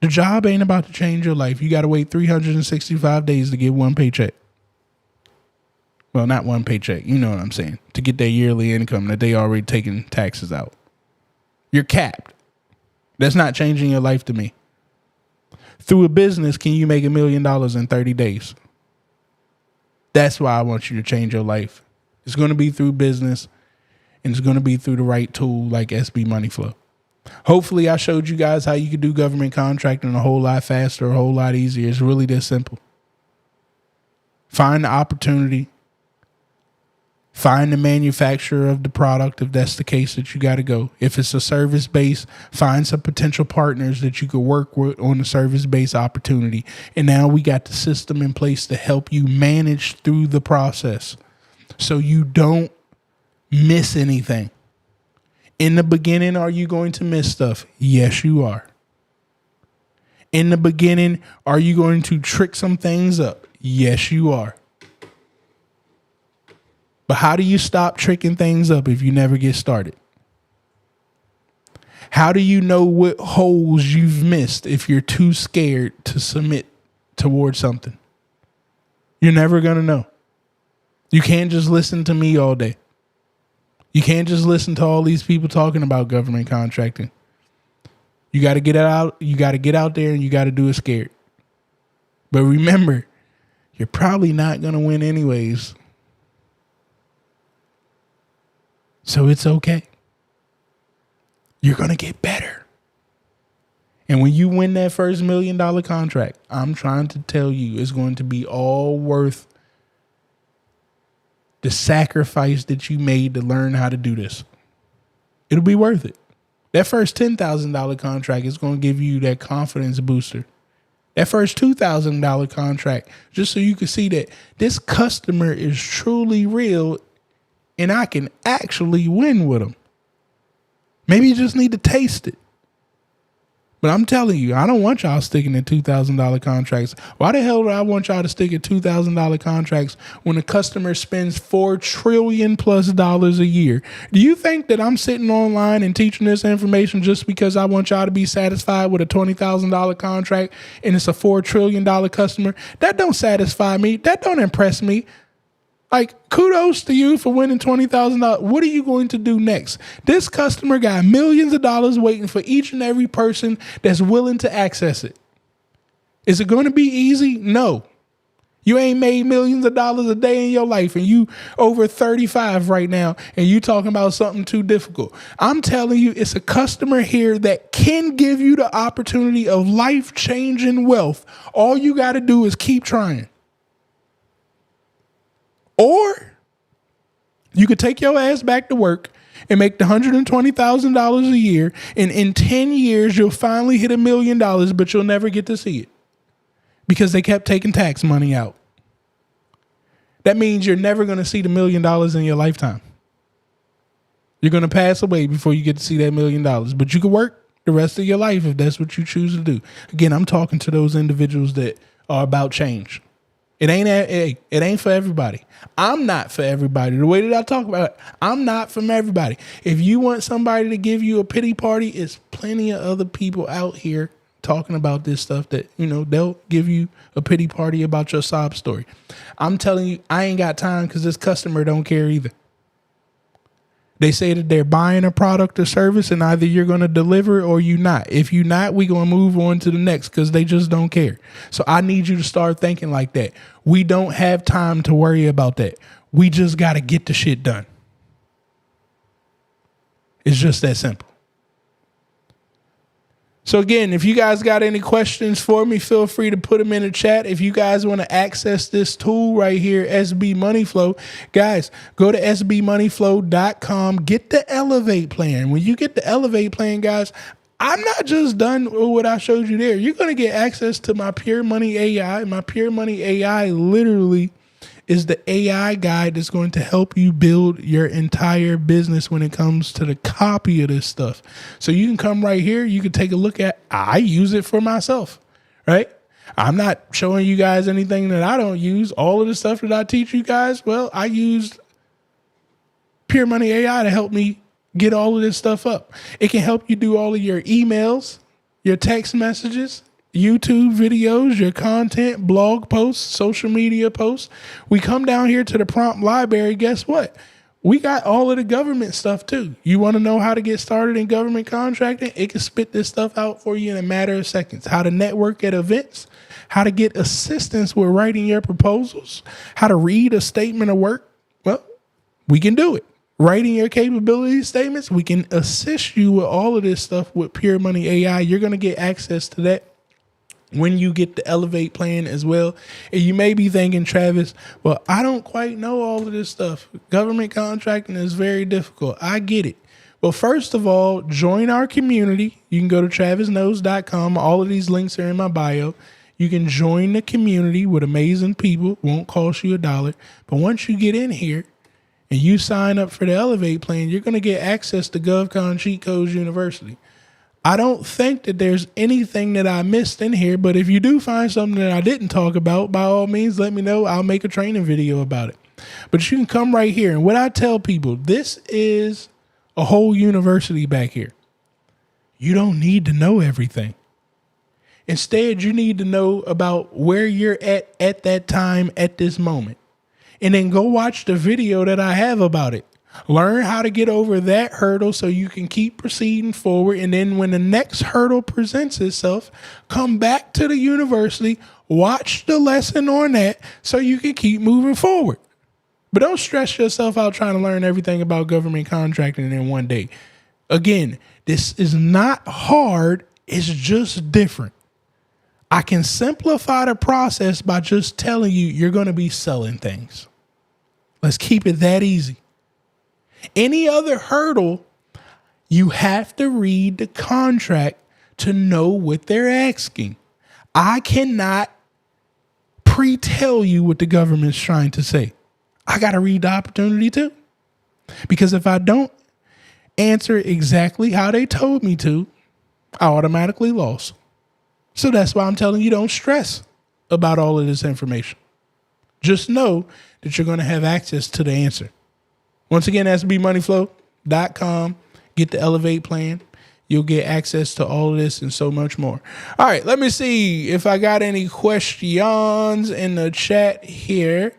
The job ain't about to change your life. You got to wait 365 days to get one paycheck. Well, not one paycheck. You know what I'm saying? To get their yearly income that they already taken taxes out. You're capped. That's not changing your life to me. Through a business, can you make $1 million in 30 days? That's why I want you to change your life. It's going to be through business, and it's going to be through the right tool like SB Money Flow. Hopefully, I showed you guys how you could do government contracting a whole lot faster, a whole lot easier. It's really this simple. Find the opportunity. Find the manufacturer of the product if that's the case that you got to go. If it's a service base, find some potential partners that you could work with on the service base opportunity. And now we got the system in place to help you manage through the process so you don't miss anything. In the beginning, are you going to miss stuff? Yes, you are. In the beginning, are you going to trick some things up? Yes, you are. But how do you stop tricking things up if you never get started? How do you know what holes you've missed if you're too scared to submit towards something? You're never going to know. You can't just listen to me all day. You can't just listen to all these people talking about government contracting. You got to get out. You got to get out there and you got to do it scared. But remember, you're probably not going to win anyways. So it's okay. You're going to get better. And when you win that first $1 million contract, I'm trying to tell you, it's going to be all worth the sacrifice that you made to learn how to do this. It'll be worth it. That first $10,000 contract is going to give you that confidence booster. That first $2,000 contract, just so you can see that this customer is truly real and I can actually win with them. Maybe you just need to taste it. But I'm telling you, I don't want y'all sticking in $2,000 contracts. Why the hell do I want y'all to stick in $2,000 contracts when a customer spends $4 trillion plus a year? Do you think that I'm sitting online and teaching this information just because I want y'all to be satisfied with a $20,000 contract and it's a $4 trillion customer? That don't satisfy me. That don't impress me. Like, kudos to you for winning $20,000. What are you going to do next? This customer got millions of dollars waiting for each and every person that's willing to access it. Is it going to be easy? No. You ain't made millions of dollars a day in your life and you over 35 right now and you talking about something too difficult. I'm telling you, it's a customer here that can give you the opportunity of life-changing wealth. All you got to do is keep trying. Or you could take your ass back to work and make the $120,000 a year. And in 10 years, you'll finally hit $1 million, but you'll never get to see it because they kept taking tax money out. That means you're never going to see the $1 million in your lifetime. You're going to pass away before you get to see that $1 million, but you can work the rest of your life if that's what you choose to do. Again, I'm talking to those individuals that are about change. It ain't for everybody. I'm not for everybody. The way that I talk about it, I'm not from everybody. If you want somebody to give you a pity party, it's plenty of other people out here talking about this stuff that, they'll give you a pity party about your sob story. I'm telling you, I ain't got time because this customer don't care either. They say that they're buying a product or service and either you're going to deliver or you not. If you not, we going to move on to the next because they just don't care. So I need you to start thinking like that. We don't have time to worry about that. We just got to get the shit done. It's just that simple. So again, if you guys got any questions for me, feel free to put them in the chat. If you guys want to access this tool right here, SB Money Flow, guys, go to sbmoneyflow.com, get the Elevate plan. When you get the Elevate plan, guys, I'm not just done with what I showed you there. You're going to get access to my Pure Money AI. My Pure Money AI literally is the AI guide that's going to help you build your entire business when it comes to the copy of this stuff. So you can come right here. You can take a look at, I use it for myself, right? I'm not showing you guys anything that I don't use. All of the stuff that I teach you guys, well, I used Pure Money AI to help me get all of this stuff up. It can help you do all of your emails, your text messages, YouTube videos, your content, blog posts, social media posts. We come down here to the prompt library. Guess what? We got all of the government stuff too. You want to know how to get started in government contracting? It can spit this stuff out for you in a matter of seconds. How to network at events, how to get assistance with writing your proposals, how to read a statement of work. Well, we can do it. Writing your capability statements, we can assist you with all of this stuff with Pure Money AI. You're going to get access to that when you get the Elevate plan as well. And you may be thinking, Travis, well, I don't quite know all of this stuff. Government contracting is very difficult. I get it. Well, first of all, join our community. You can go to travisknows.com. All of these links are in my bio. You can join the community with amazing people. Won't cost you $1. But once you get in here, and you sign up for the Elevate plan, you're going to get access to GovCon Cheat Code University. I don't think that there's anything that I missed in here, but if you do find something that I didn't talk about, by all means, let me know. I'll make a training video about it. But you can come right here. And what I tell people, this is a whole university back here. You don't need to know everything. Instead, you need to know about where you're at that time, at this moment. And then go watch the video that I have about it. Learn how to get over that hurdle so you can keep proceeding forward. And then when the next hurdle presents itself, come back to the university, watch the lesson on that so you can keep moving forward. But don't stress yourself out trying to learn everything about government contracting in one day. Again, this is not hard. It's just different. I can simplify the process by just telling you you're going to be selling things. Let's keep it that easy. Any other hurdle, you have to read the contract to know what they're asking. I cannot pre-tell you what the government's trying to say. I got to read the opportunity too. Because if I don't answer exactly how they told me to, I automatically lost. So that's why I'm telling you, don't stress about all of this information. Just know that you're going to have access to the answer. Once again, SBMoneyFlow.com. Get the Elevate plan. You'll get access to all of this and so much more. All right, let me see if I got any questions in the chat here.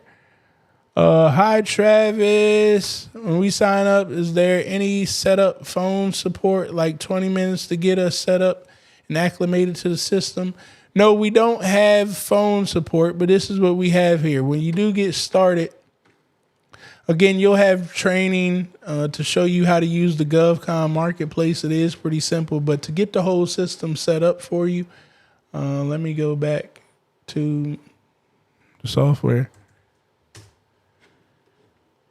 Hi, Travis. When we sign up, is there any setup phone support, like 20 minutes to get us set up and acclimated to the system? No, we don't have phone support, but this is what we have here. When you do get started, again, you'll have training to show you how to use the GovCon marketplace. It is pretty simple, but to get the whole system set up for you, let me go back to the software.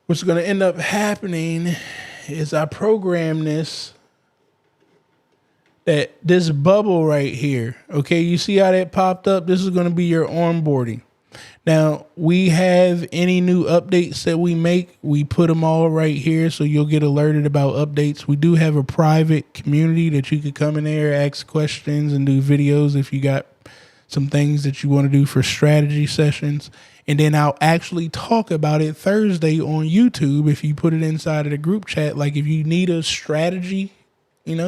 What's going to end up happening is I program this bubble right here. Okay, you see how that popped up? This is going to be your onboarding. Now, we have any new updates that we make, we put them all right here so you'll get alerted about updates. We do have a private community that you could come in there, ask questions, and do videos if you got some things that you want to do for strategy sessions. And then I'll actually talk about it Thursday on YouTube if you put it inside of the group chat. Like if you need a strategy,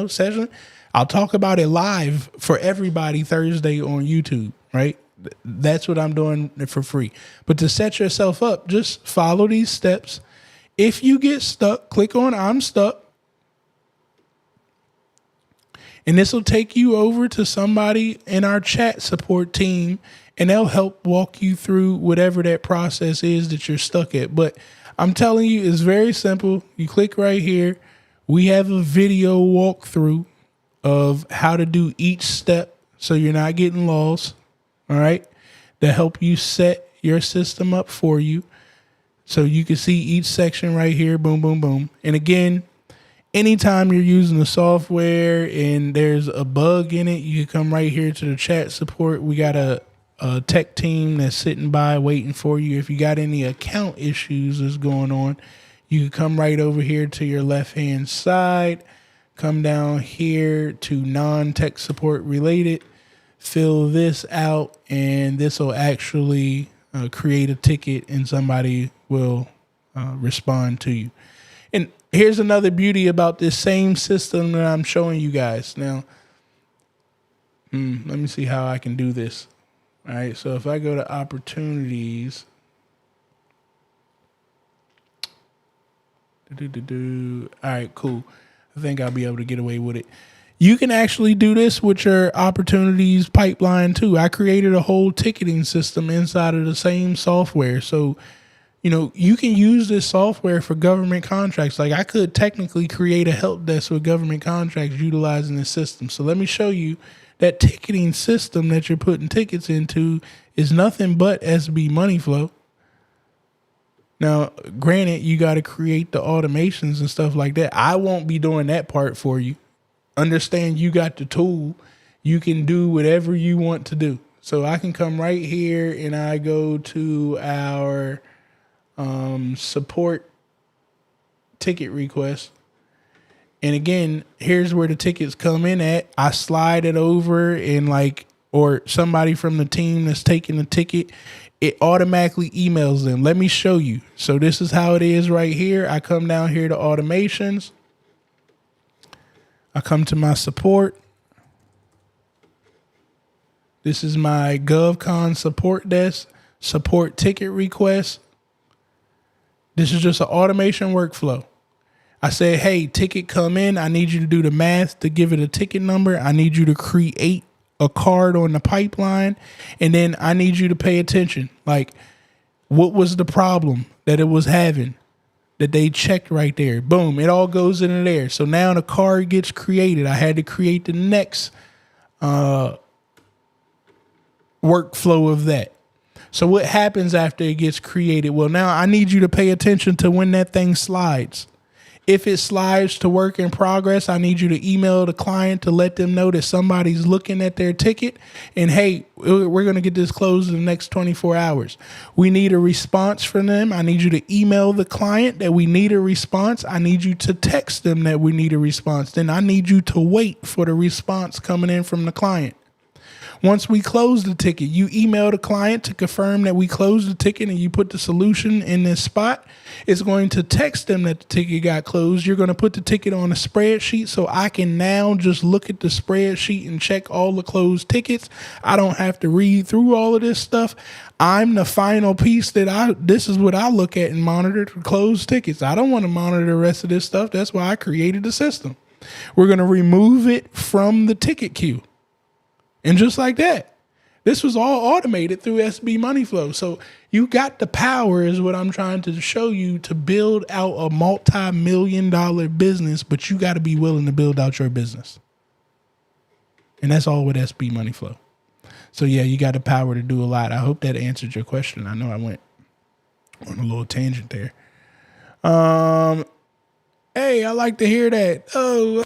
session, I'll talk about it live for everybody Thursday on YouTube, right? That's what I'm doing for free. But to set yourself up, just follow these steps. If you get stuck, click on I'm stuck. And this will take you over to somebody in our chat support team, and they'll help walk you through whatever that process is that you're stuck at. But I'm telling you, it's very simple. You click right here. We have a video walkthrough of how to do each step so you're not getting lost. All right, to help you set your system up for you. So you can see each section right here. Boom, boom, boom. And again, anytime you're using the software and there's a bug in it, you can come right here to the chat support. We got a tech team that's sitting by waiting for you. If you got any account issues that's going on, you can come right over here to your left-hand side, come down here to non-tech support related. Fill this out, and this will actually create a ticket, and somebody will respond to you. And here's another beauty about this same system that I'm showing you guys. Now, let me see how I can do this. All right, so if I go to opportunities, all right, cool. I think I'll be able to get away with it. You can actually do this with your opportunities pipeline too. I created a whole ticketing system inside of the same software. So, you can use this software for government contracts. Like I could technically create a help desk with government contracts utilizing this system. So let me show you that ticketing system that you're putting tickets into is nothing but SB Money Flow. Now, granted, you got to create the automations and stuff like that. I won't be doing that part for you. Understand you got the tool. You can do whatever you want to do. So I can come right here and I go to our support ticket request. And again, here's where the tickets come in at. I slide it over and or somebody from the team that's taking the ticket, it automatically emails them. Let me show you. So this is how it is right here. I come down here to automations. I come to my support. This is my GovCon support desk, support ticket request. This is just an automation workflow. I say, hey, ticket come in. I need you to do the math to give it a ticket number. I need you to create a card on the pipeline. And then I need you to pay attention. Like, what was the problem that it was having that they checked right there? Boom, it all goes into there. So now the card gets created. I had to create the next workflow of that. So what happens after it gets created? Well, now I need you to pay attention to when that thing slides. If it slides to work in progress, I need you to email the client to let them know that somebody's looking at their ticket and, hey, we're going to get this closed in the next 24 hours. We need a response from them. I need you to email the client that we need a response. I need you to text them that we need a response. Then I need you to wait for the response coming in from the client. Once we close the ticket, you email the client to confirm that we closed the ticket and you put the solution in this spot. It's going to text them that the ticket got closed. You're going to put the ticket on a spreadsheet so I can now just look at the spreadsheet and check all the closed tickets. I don't have to read through all of this stuff. I'm the final piece this is what I look at and monitor for closed tickets. I don't want to monitor the rest of this stuff. That's why I created the system. We're going to remove it from the ticket queue. And just like that, this was all automated through SB Money Flow. So you got the power is what I'm trying to show you to build out a multi-million-dollar business, but you got to be willing to build out your business. And that's all with SB Money Flow. So yeah, you got the power to do a lot. I hope that answered your question. I know I went on a little tangent there. Hey, I like to hear that. Oh,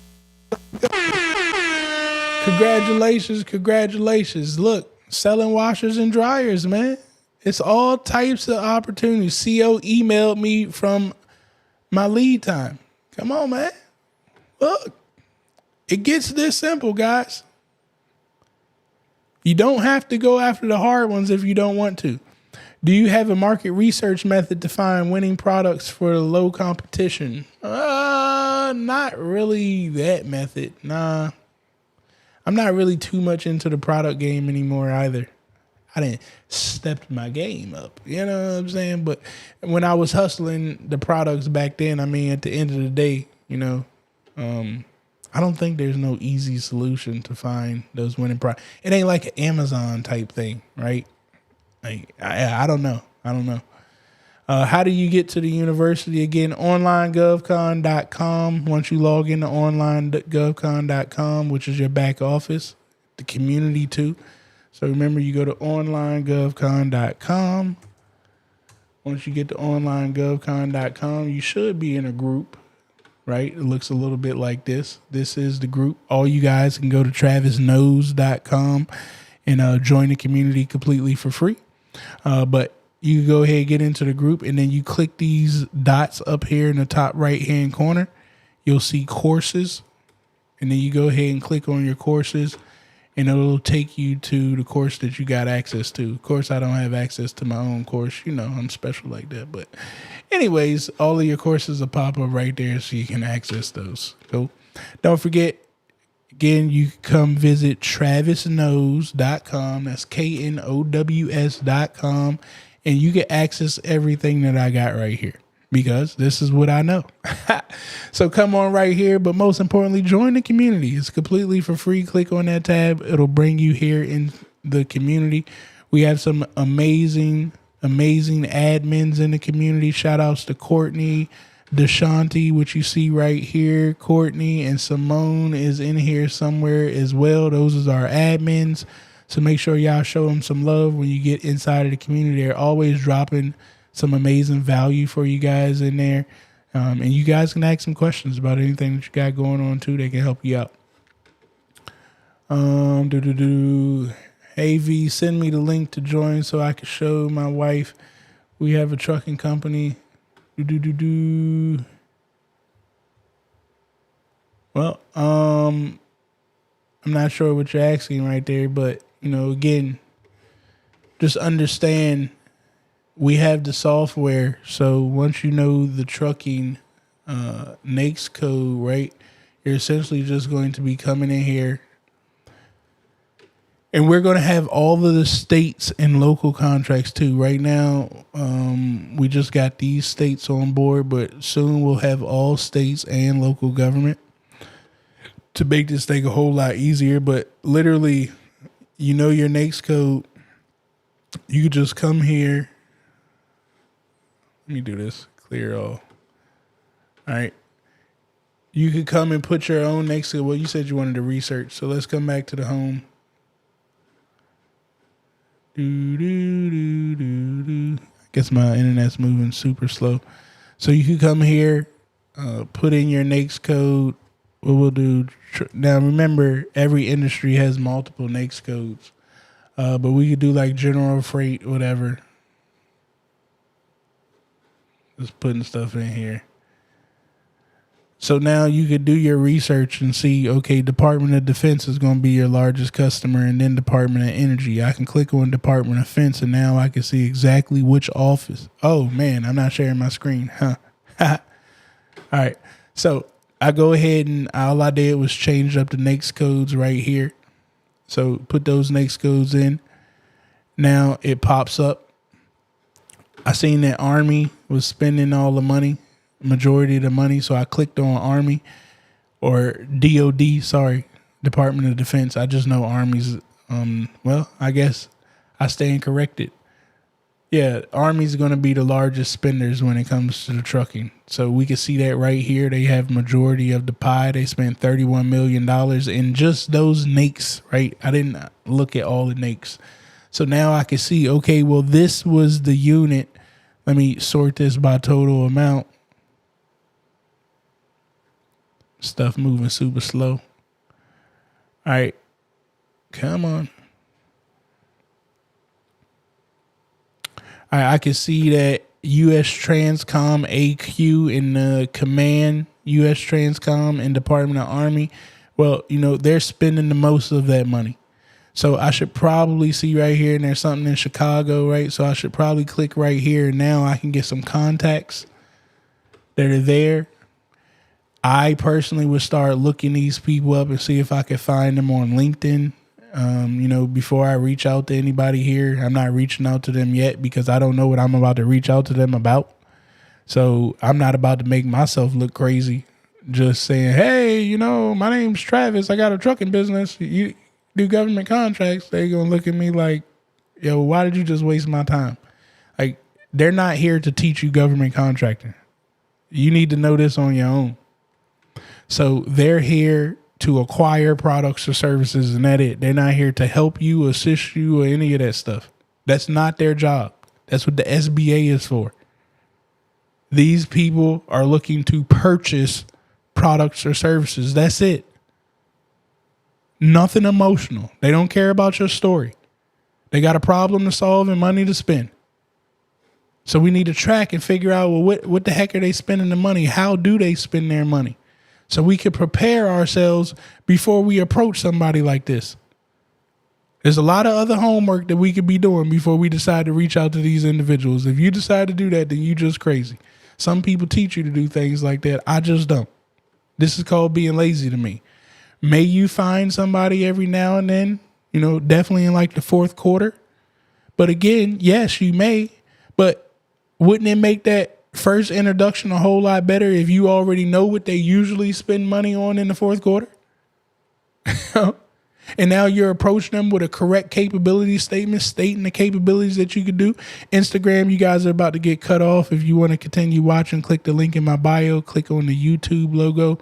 Congratulations. Look, selling washers and dryers, man. It's all types of opportunities. CO emailed me from my lead time. Come on, man. Look, it gets this simple, guys. You don't have to go after the hard ones if you don't want to. Do you have a market research method to find winning products for low competition? Not really that method. Nah. I'm not really too much into the product game anymore either. I didn't step my game up, you know what I'm saying? But when I was hustling the products back then, I mean, at the end of the day, you know, I don't think there's no easy solution to find those winning products. It ain't like an Amazon type thing, right? Like, I don't know. How do you get to the university? Again, onlinegovcon.com. Once you log into onlinegovcon.com, which is your back office, the community too. So remember, you go to onlinegovcon.com. Once you get to onlinegovcon.com, you should be in a group, right? It looks a little bit like this. This is the group. All you guys can go to travisknows.com and join the community completely for free. But you can go ahead and get into the group, and then you click these dots up here in the top right-hand corner. You'll see courses, and then you go ahead and click on your courses, and it'll take you to the course that you got access to. Of course, I don't have access to my own course. You know, I'm special like that. But anyways, all of your courses will pop up right there so you can access those. Cool. Don't forget, again, you can come visit travisknows.com. That's KNOWS.com. And you get access everything that I got right here because this is what I know. So come on right here. But most importantly, join the community. It's completely for free. Click on that tab. It'll bring you here in the community. We have some amazing admins in the community. Shout outs to Courtney, Deshanti, which you see right here. Courtney and Simone is in here somewhere as well. Those are our admins. So make sure y'all show them some love when you get inside of the community. They're always dropping some amazing value for you guys in there. And you guys can ask some questions about anything that you got going on too. They can help you out. Hey V, send me the link to join so I can show my wife we have a trucking company. Well, I'm not sure what you're asking right there, but again, just understand we have the software. So once you know the trucking NAICS code, right, you're essentially just going to be coming in here. And we're going to have all of the states and local contracts too. Right now, we just got these states on board, but soon we'll have all states and local government to make this thing a whole lot easier. But literally, your NAICS code, you could just come here. Let me do this. Clear all. All right. You could come and put your own NAICS code. Well, you said you wanted to research, so let's come back to the home. I guess my internet's moving super slow. So you can come here, put in your NAICS code. What we'll do now, remember, every industry has multiple NAICS codes, but we could do like general freight, whatever. Just putting stuff in here. So now you could do your research and see, okay, Department of Defense is going to be your largest customer, and then Department of Energy. I can click on Department of Defense, and now I can see exactly which office. Oh, man, I'm not sharing my screen. Huh. All right. So I go ahead and all I did was change up the NAICS codes right here. So put those NAICS codes in. Now it pops up. I seen that Army was spending all the money. Majority of the money, so I clicked on Army or DOD, sorry, Department of Defense. I just know Army's, well, I guess I stand corrected. Yeah, Army's going to be the largest spenders when it comes to the trucking. So we can see that right here. They have majority of the pie. They spent $31 million in just those NAICS, right? I didn't look at all the NAICS. So now I can see, okay, well, this was the unit. Let me sort this by total amount. Stuff moving super slow. All right. Come on. All right, I can see that U.S. Transcom AQ in the command, U.S. Transcom and Department of Army. Well, they're spending the most of that money. So I should probably see right here, and there's something in Chicago, right? So I should probably click right here. And now I can get some contacts that are there. I personally would start looking these people up and see if I could find them on LinkedIn. Before I reach out to anybody here, I'm not reaching out to them yet because I don't know what I'm about to reach out to them about. So I'm not about to make myself look crazy. Just saying, hey, my name's Travis. I got a trucking business. You do government contracts. They're going to look at me like, yo, why did you just waste my time? Like, they're not here to teach you government contracting. You need to know this on your own. So they're here to acquire products or services, and that's it. They're not here to help you, assist you, or any of that stuff. That's not their job. That's what the SBA is for. These people are looking to purchase products or services. That's it. Nothing emotional. They don't care about your story. They got a problem to solve and money to spend. So we need to track and figure out, well, what the heck are they spending the money? How do they spend their money? So we can prepare ourselves before we approach somebody like this. There's a lot of other homework that we could be doing before we decide to reach out to these individuals. If you decide to do that, then you just crazy. Some people teach you to do things like that. I just don't. This is called being lazy to me. May you find somebody every now and then, definitely in like the fourth quarter. But again, yes, you may. But wouldn't it make that first introduction a whole lot better if you already know what they usually spend money on in the fourth quarter? And now you're approaching them with a correct capability statement, stating the capabilities that you could do. Instagram, you guys are about to get cut off. If you want to continue watching, click the link in my bio, click on the YouTube logo,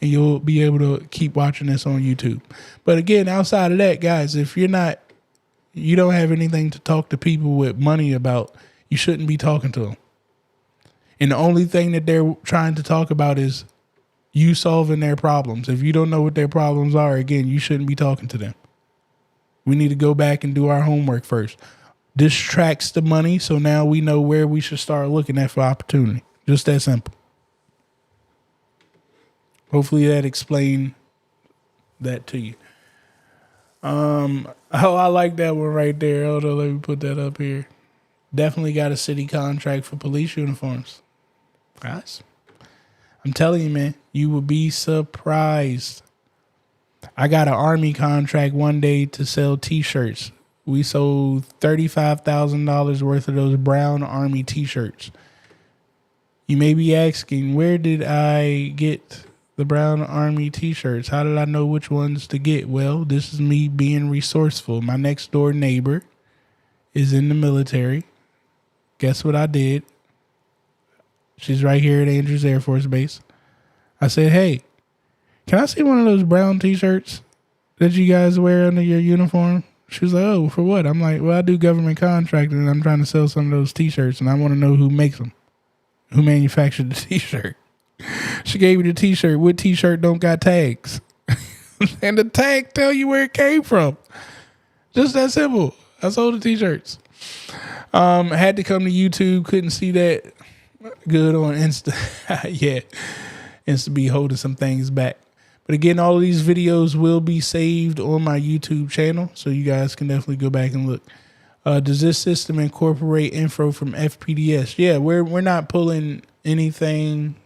and you'll be able to keep watching this on YouTube. But again, outside of that, guys, if you don't have anything to talk to people with money about, you shouldn't be talking to them. And the only thing that they're trying to talk about is you solving their problems. If you don't know what their problems are, again, you shouldn't be talking to them. We need to go back and do our homework first. This tracks the money, so now we know where we should start looking at for opportunity. Just that simple. Hopefully that explained that to you. I like that one right there. Hold on, let me put that up here. Definitely got a city contract for police uniforms. Guys, I'm telling you, man, you will be surprised. I got an Army contract one day to sell T-shirts. We sold $35,000 worth of those brown Army T-shirts. You may be asking, where did I get the brown Army T-shirts? How did I know which ones to get? Well, this is me being resourceful. My next door neighbor is in the military. Guess what I did? She's right here at Andrews Air Force Base. I said, hey, can I see one of those brown T-shirts that you guys wear under your uniform? She was like, oh, for what? I'm like, well, I do government contracting and I'm trying to sell some of those T-shirts and I want to know who makes them, who manufactured the T-shirt. She gave me the T-shirt. What T-shirt don't got tags? And the tag tell you where it came from. Just that simple. I sold the T-shirts. Had to come to YouTube. Couldn't see that good on Insta. Yeah. Insta be holding some things back. But again, all of these videos will be saved on my YouTube channel, so you guys can definitely go back and look. Does this system incorporate info from FPDS? Yeah, we're not pulling anything.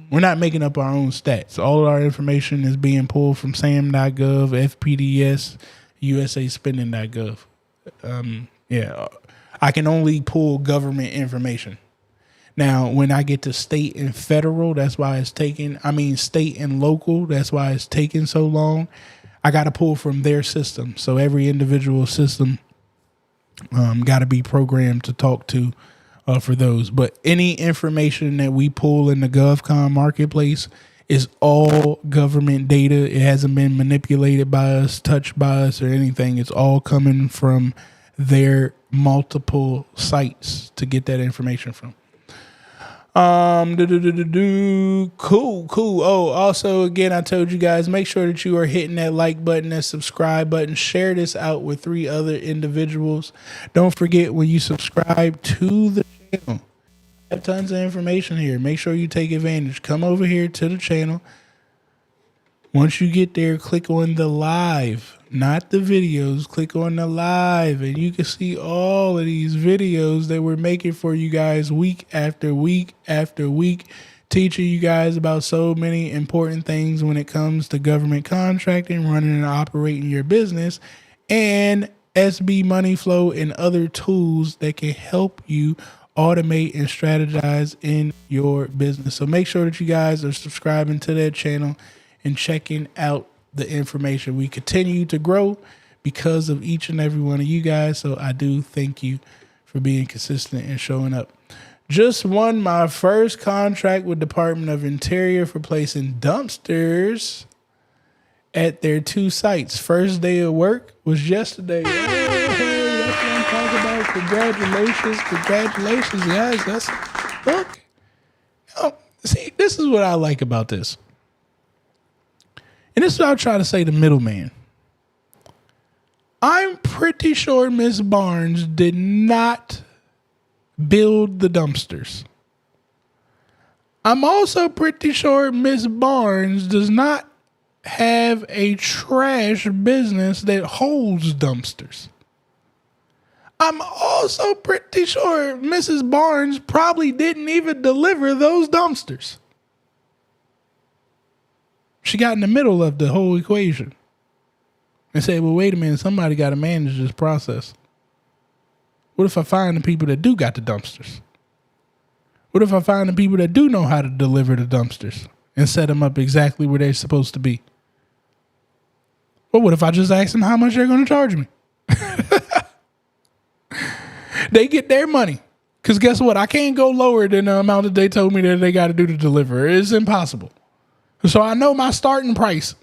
We're not making up our own stats. All of our information is being pulled from SAM.gov, FPDS, USAspending.gov. Yeah, I can only pull government information. Now, when I get to state and federal, that's why it's taking, state and local, that's why it's taking so long. I got to pull from their system. So every individual system got to be programmed to talk to for those. But any information that we pull in the GovCon marketplace is all government data. It hasn't been manipulated by us, touched by us, or anything. It's all coming from their multiple sites to get that information from. Cool. Oh, also, again, I told you guys, make sure that you are hitting that like button, that subscribe button. Share this out with 3 other individuals. Don't forget, when you subscribe to the channel, I have tons of information here. Make sure you take advantage. Come over here to the channel. Once you get there, click on the live, not the videos. Click on the live, and you can see all of these videos that we're making for you guys week after week after week, teaching you guys about so many important things when it comes to government contracting, running and operating your business, and SB money flow and other tools that can help you automate and strategize in your business. So make sure that you guys are subscribing to that channel and checking out the information. We continue to grow because of each and every one of you guys. So I do thank you for being consistent and showing up. Just won my first contract with Department of Interior for placing dumpsters at their 2 sites. First day of work was yesterday. Hey, that's what I'm talking about. Congratulations, guys. Look. See, this is what I like about this. And this is what I'm trying to say to middleman. I'm pretty sure Miss Barnes did not build the dumpsters. I'm also pretty sure Miss Barnes does not have a trash business that holds dumpsters. I'm also pretty sure Mrs. Barnes probably didn't even deliver those dumpsters. She got in the middle of the whole equation and said, well, wait a minute, somebody got to manage this process. What if I find the people that do got the dumpsters? What if I find the people that do know how to deliver the dumpsters and set them up exactly where they're supposed to be? Well, what if I just ask them how much they're going to charge me? They get their money. Because guess what? I can't go lower than the amount that they told me that they got to do to deliver. It's impossible. So I know my starting price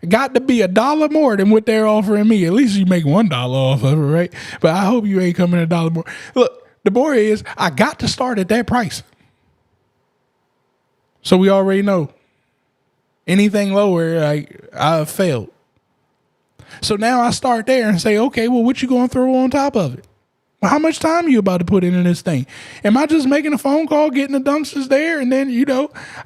got to be $1 more than what they're offering me. At least you make $1 off of it, right? But I hope you ain't coming $1 more. Look, the more is I got to start at that price. So we already know anything lower, I've failed. So now I start there and say, okay, well, what you going to throw on top of it? Well, how much time are you about to put into this thing? Am I just making a phone call, getting the dumpsters there, and then,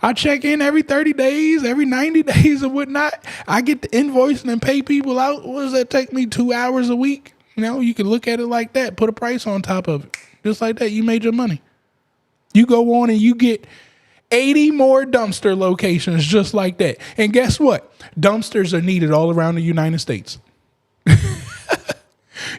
I check in every 30 days, every 90 days or whatnot? I get the invoice and pay people out. What does that take me, 2 hours a week? You can look at it like that, put a price on top of it. Just like that, you made your money. You go on and you get 80 more dumpster locations just like that. And guess what? Dumpsters are needed all around the United States.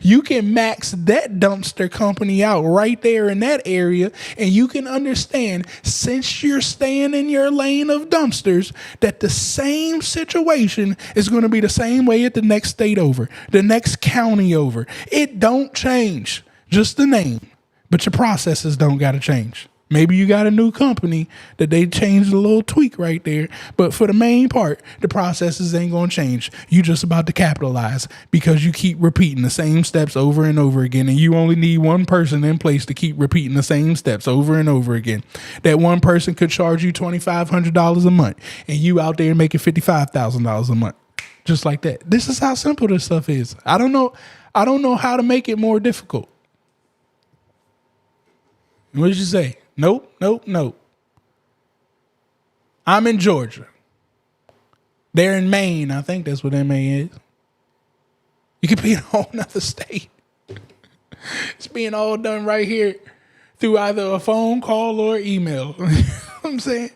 You can max that dumpster company out right there in that area, and you can understand, since you're staying in your lane of dumpsters, that the same situation is going to be the same way at the next state over, the next county over. It don't change, just the name, but your processes don't got to change. Maybe you got a new company that they changed a little tweak right there. But for the main part, the processes ain't going to change. You just about to capitalize because you keep repeating the same steps over and over again. And you only need one person in place to keep repeating the same steps over and over again. That one person could charge you $2,500 a month and you out there making $55,000 a month. Just like that. This is how simple this stuff is. I don't know how to make it more difficult. What did you say? Nope. I'm in Georgia. They're in Maine. I think that's what MA is. You could be in a whole nother state. It's being all done right here through either a phone call or email. You know what I'm saying?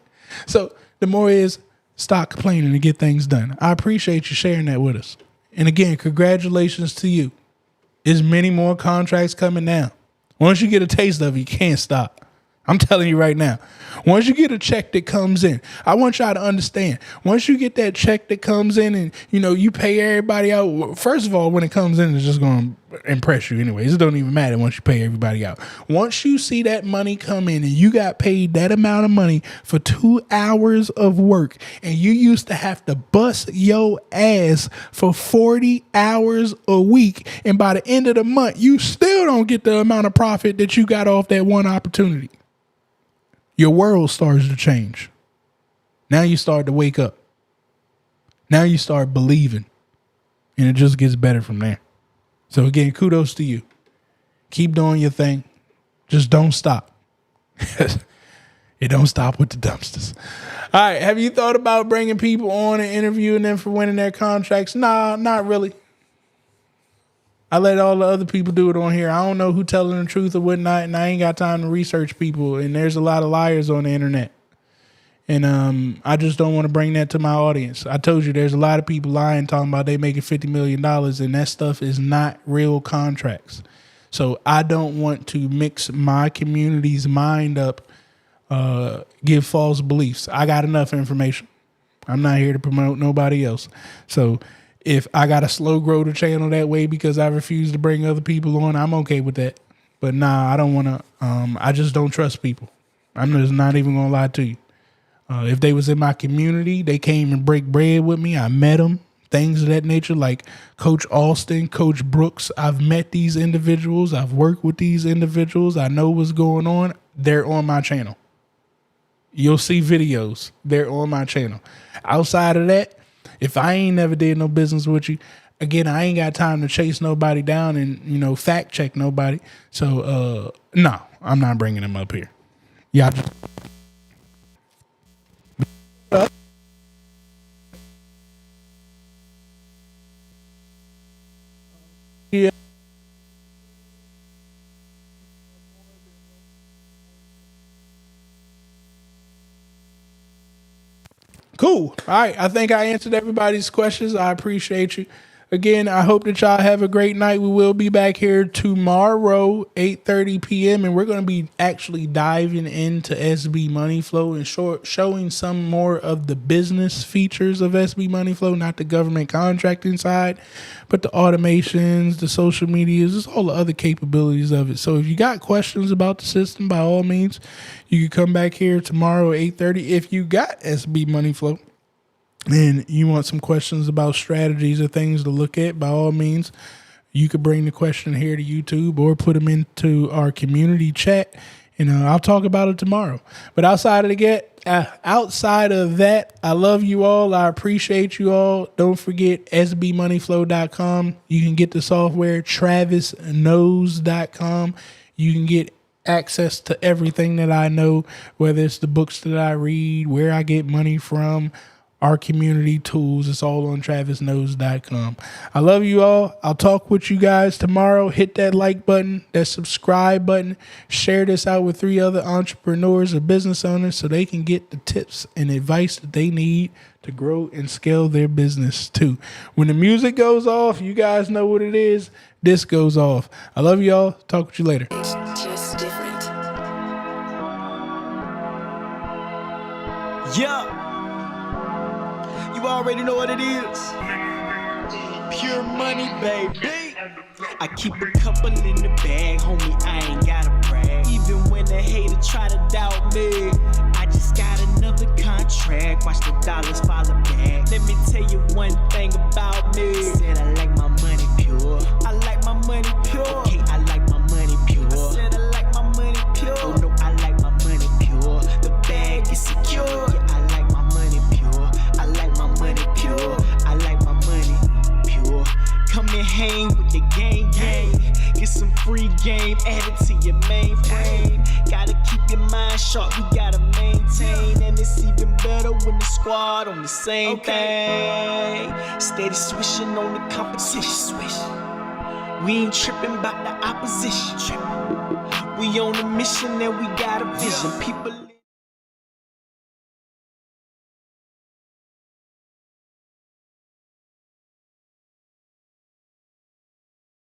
So the more is stop complaining and get things done. I appreciate you sharing that with us. And again, congratulations to you. There's many more contracts coming now. Once you get a taste of it, you can't stop. I'm telling you right now, once you get a check that comes in, I want y'all to understand, once you get that check that comes in and, you pay everybody out. First of all, when it comes in, it's just going to impress you anyways. It don't even matter once you pay everybody out. Once you see that money come in and you got paid that amount of money for 2 hours of work and you used to have to bust your ass for 40 hours a week. And by the end of the month, you still don't get the amount of profit that you got off that one opportunity. Your world starts to change. Now you start to wake up. Now you start believing. And it just gets better from there. So again, kudos to you. Keep doing your thing. Just don't stop. It don't stop with the dumpsters. All right. Have you thought about bringing people on and interviewing them for winning their contracts? Nah, not really. I let all the other people do it on here. I don't know who telling the truth or whatnot, and I ain't got time to research people. And there's a lot of liars on the internet. And I just don't want to bring that to my audience. I told you there's a lot of people lying, talking about they making $50 million, and that stuff is not real contracts. So I don't want to mix my community's mind up, give false beliefs. I got enough information. I'm not here to promote nobody else. So if I got to slow grow the channel that way because I refuse to bring other people on, I'm okay with that. But nah, I don't want to. I just don't trust people. I'm just not even going to lie to you. If they was in my community, they came and break bread with me. I met them, things of that nature, like Coach Alston, Coach Brooks. I've met these individuals. I've worked with these individuals. I know what's going on. They're on my channel. You'll see videos. They're on my channel. Outside of that, if I ain't never did no business with you, again, I ain't got time to chase nobody down and, fact check nobody. So, no, I'm not bringing them up here. Y'all just... Yeah. Cool. All right. I think I answered everybody's questions. I appreciate you. Again, I hope that y'all have a great night. We will be back here tomorrow, 8:30 p.m. And we're going to be actually diving into SB Money Flow and showing some more of the business features of SB Money Flow, not the government contracting side, but the automations, the social medias, just all the other capabilities of it. So if you got questions about the system, by all means, you can come back here tomorrow at 8:30. If you got SB Money Flow and you want some questions about strategies or things to look at, by all means, you could bring the question here to YouTube or put them into our community chat, I'll talk about it tomorrow. But outside of that, I love you all. I appreciate you all. Don't forget sbmoneyflow.com. You can get the software. travisknows.com. You can get access to everything that I know, whether it's the books that I read, where I get money from, our community tools. It's all on travisknows.com. I love you all. I'll talk with you guys tomorrow. Hit that like button, that subscribe button. Share this out with 3 other entrepreneurs or business owners so they can get the tips and advice that they need to grow and scale their business too. When the music goes off, you guys know what it is. This goes off. I love you all. Talk with you later. It's just different. Yeah. You already know what it is. Pure money, baby. I keep a couple in the bag, homie, I ain't gotta brag. Even when the hater try to doubt me, I just got another contract. Watch the dollars follow back. Let me tell you one thing about me. Said I like my money pure. I like my money pure. Okay, I like my money pure. I said I like my money pure. Oh no, I like my money pure. The bag is secure. Yeah, I like my money pure. I like my money pure. I like my money pure. Come and hang with the gang. Get some free game added to your mainframe. Gotta keep your mind sharp, you gotta maintain. And it's even better when the squad on the same thing. Steady swishing on the competition. We ain't tripping about the opposition. We on a mission and we got a vision. People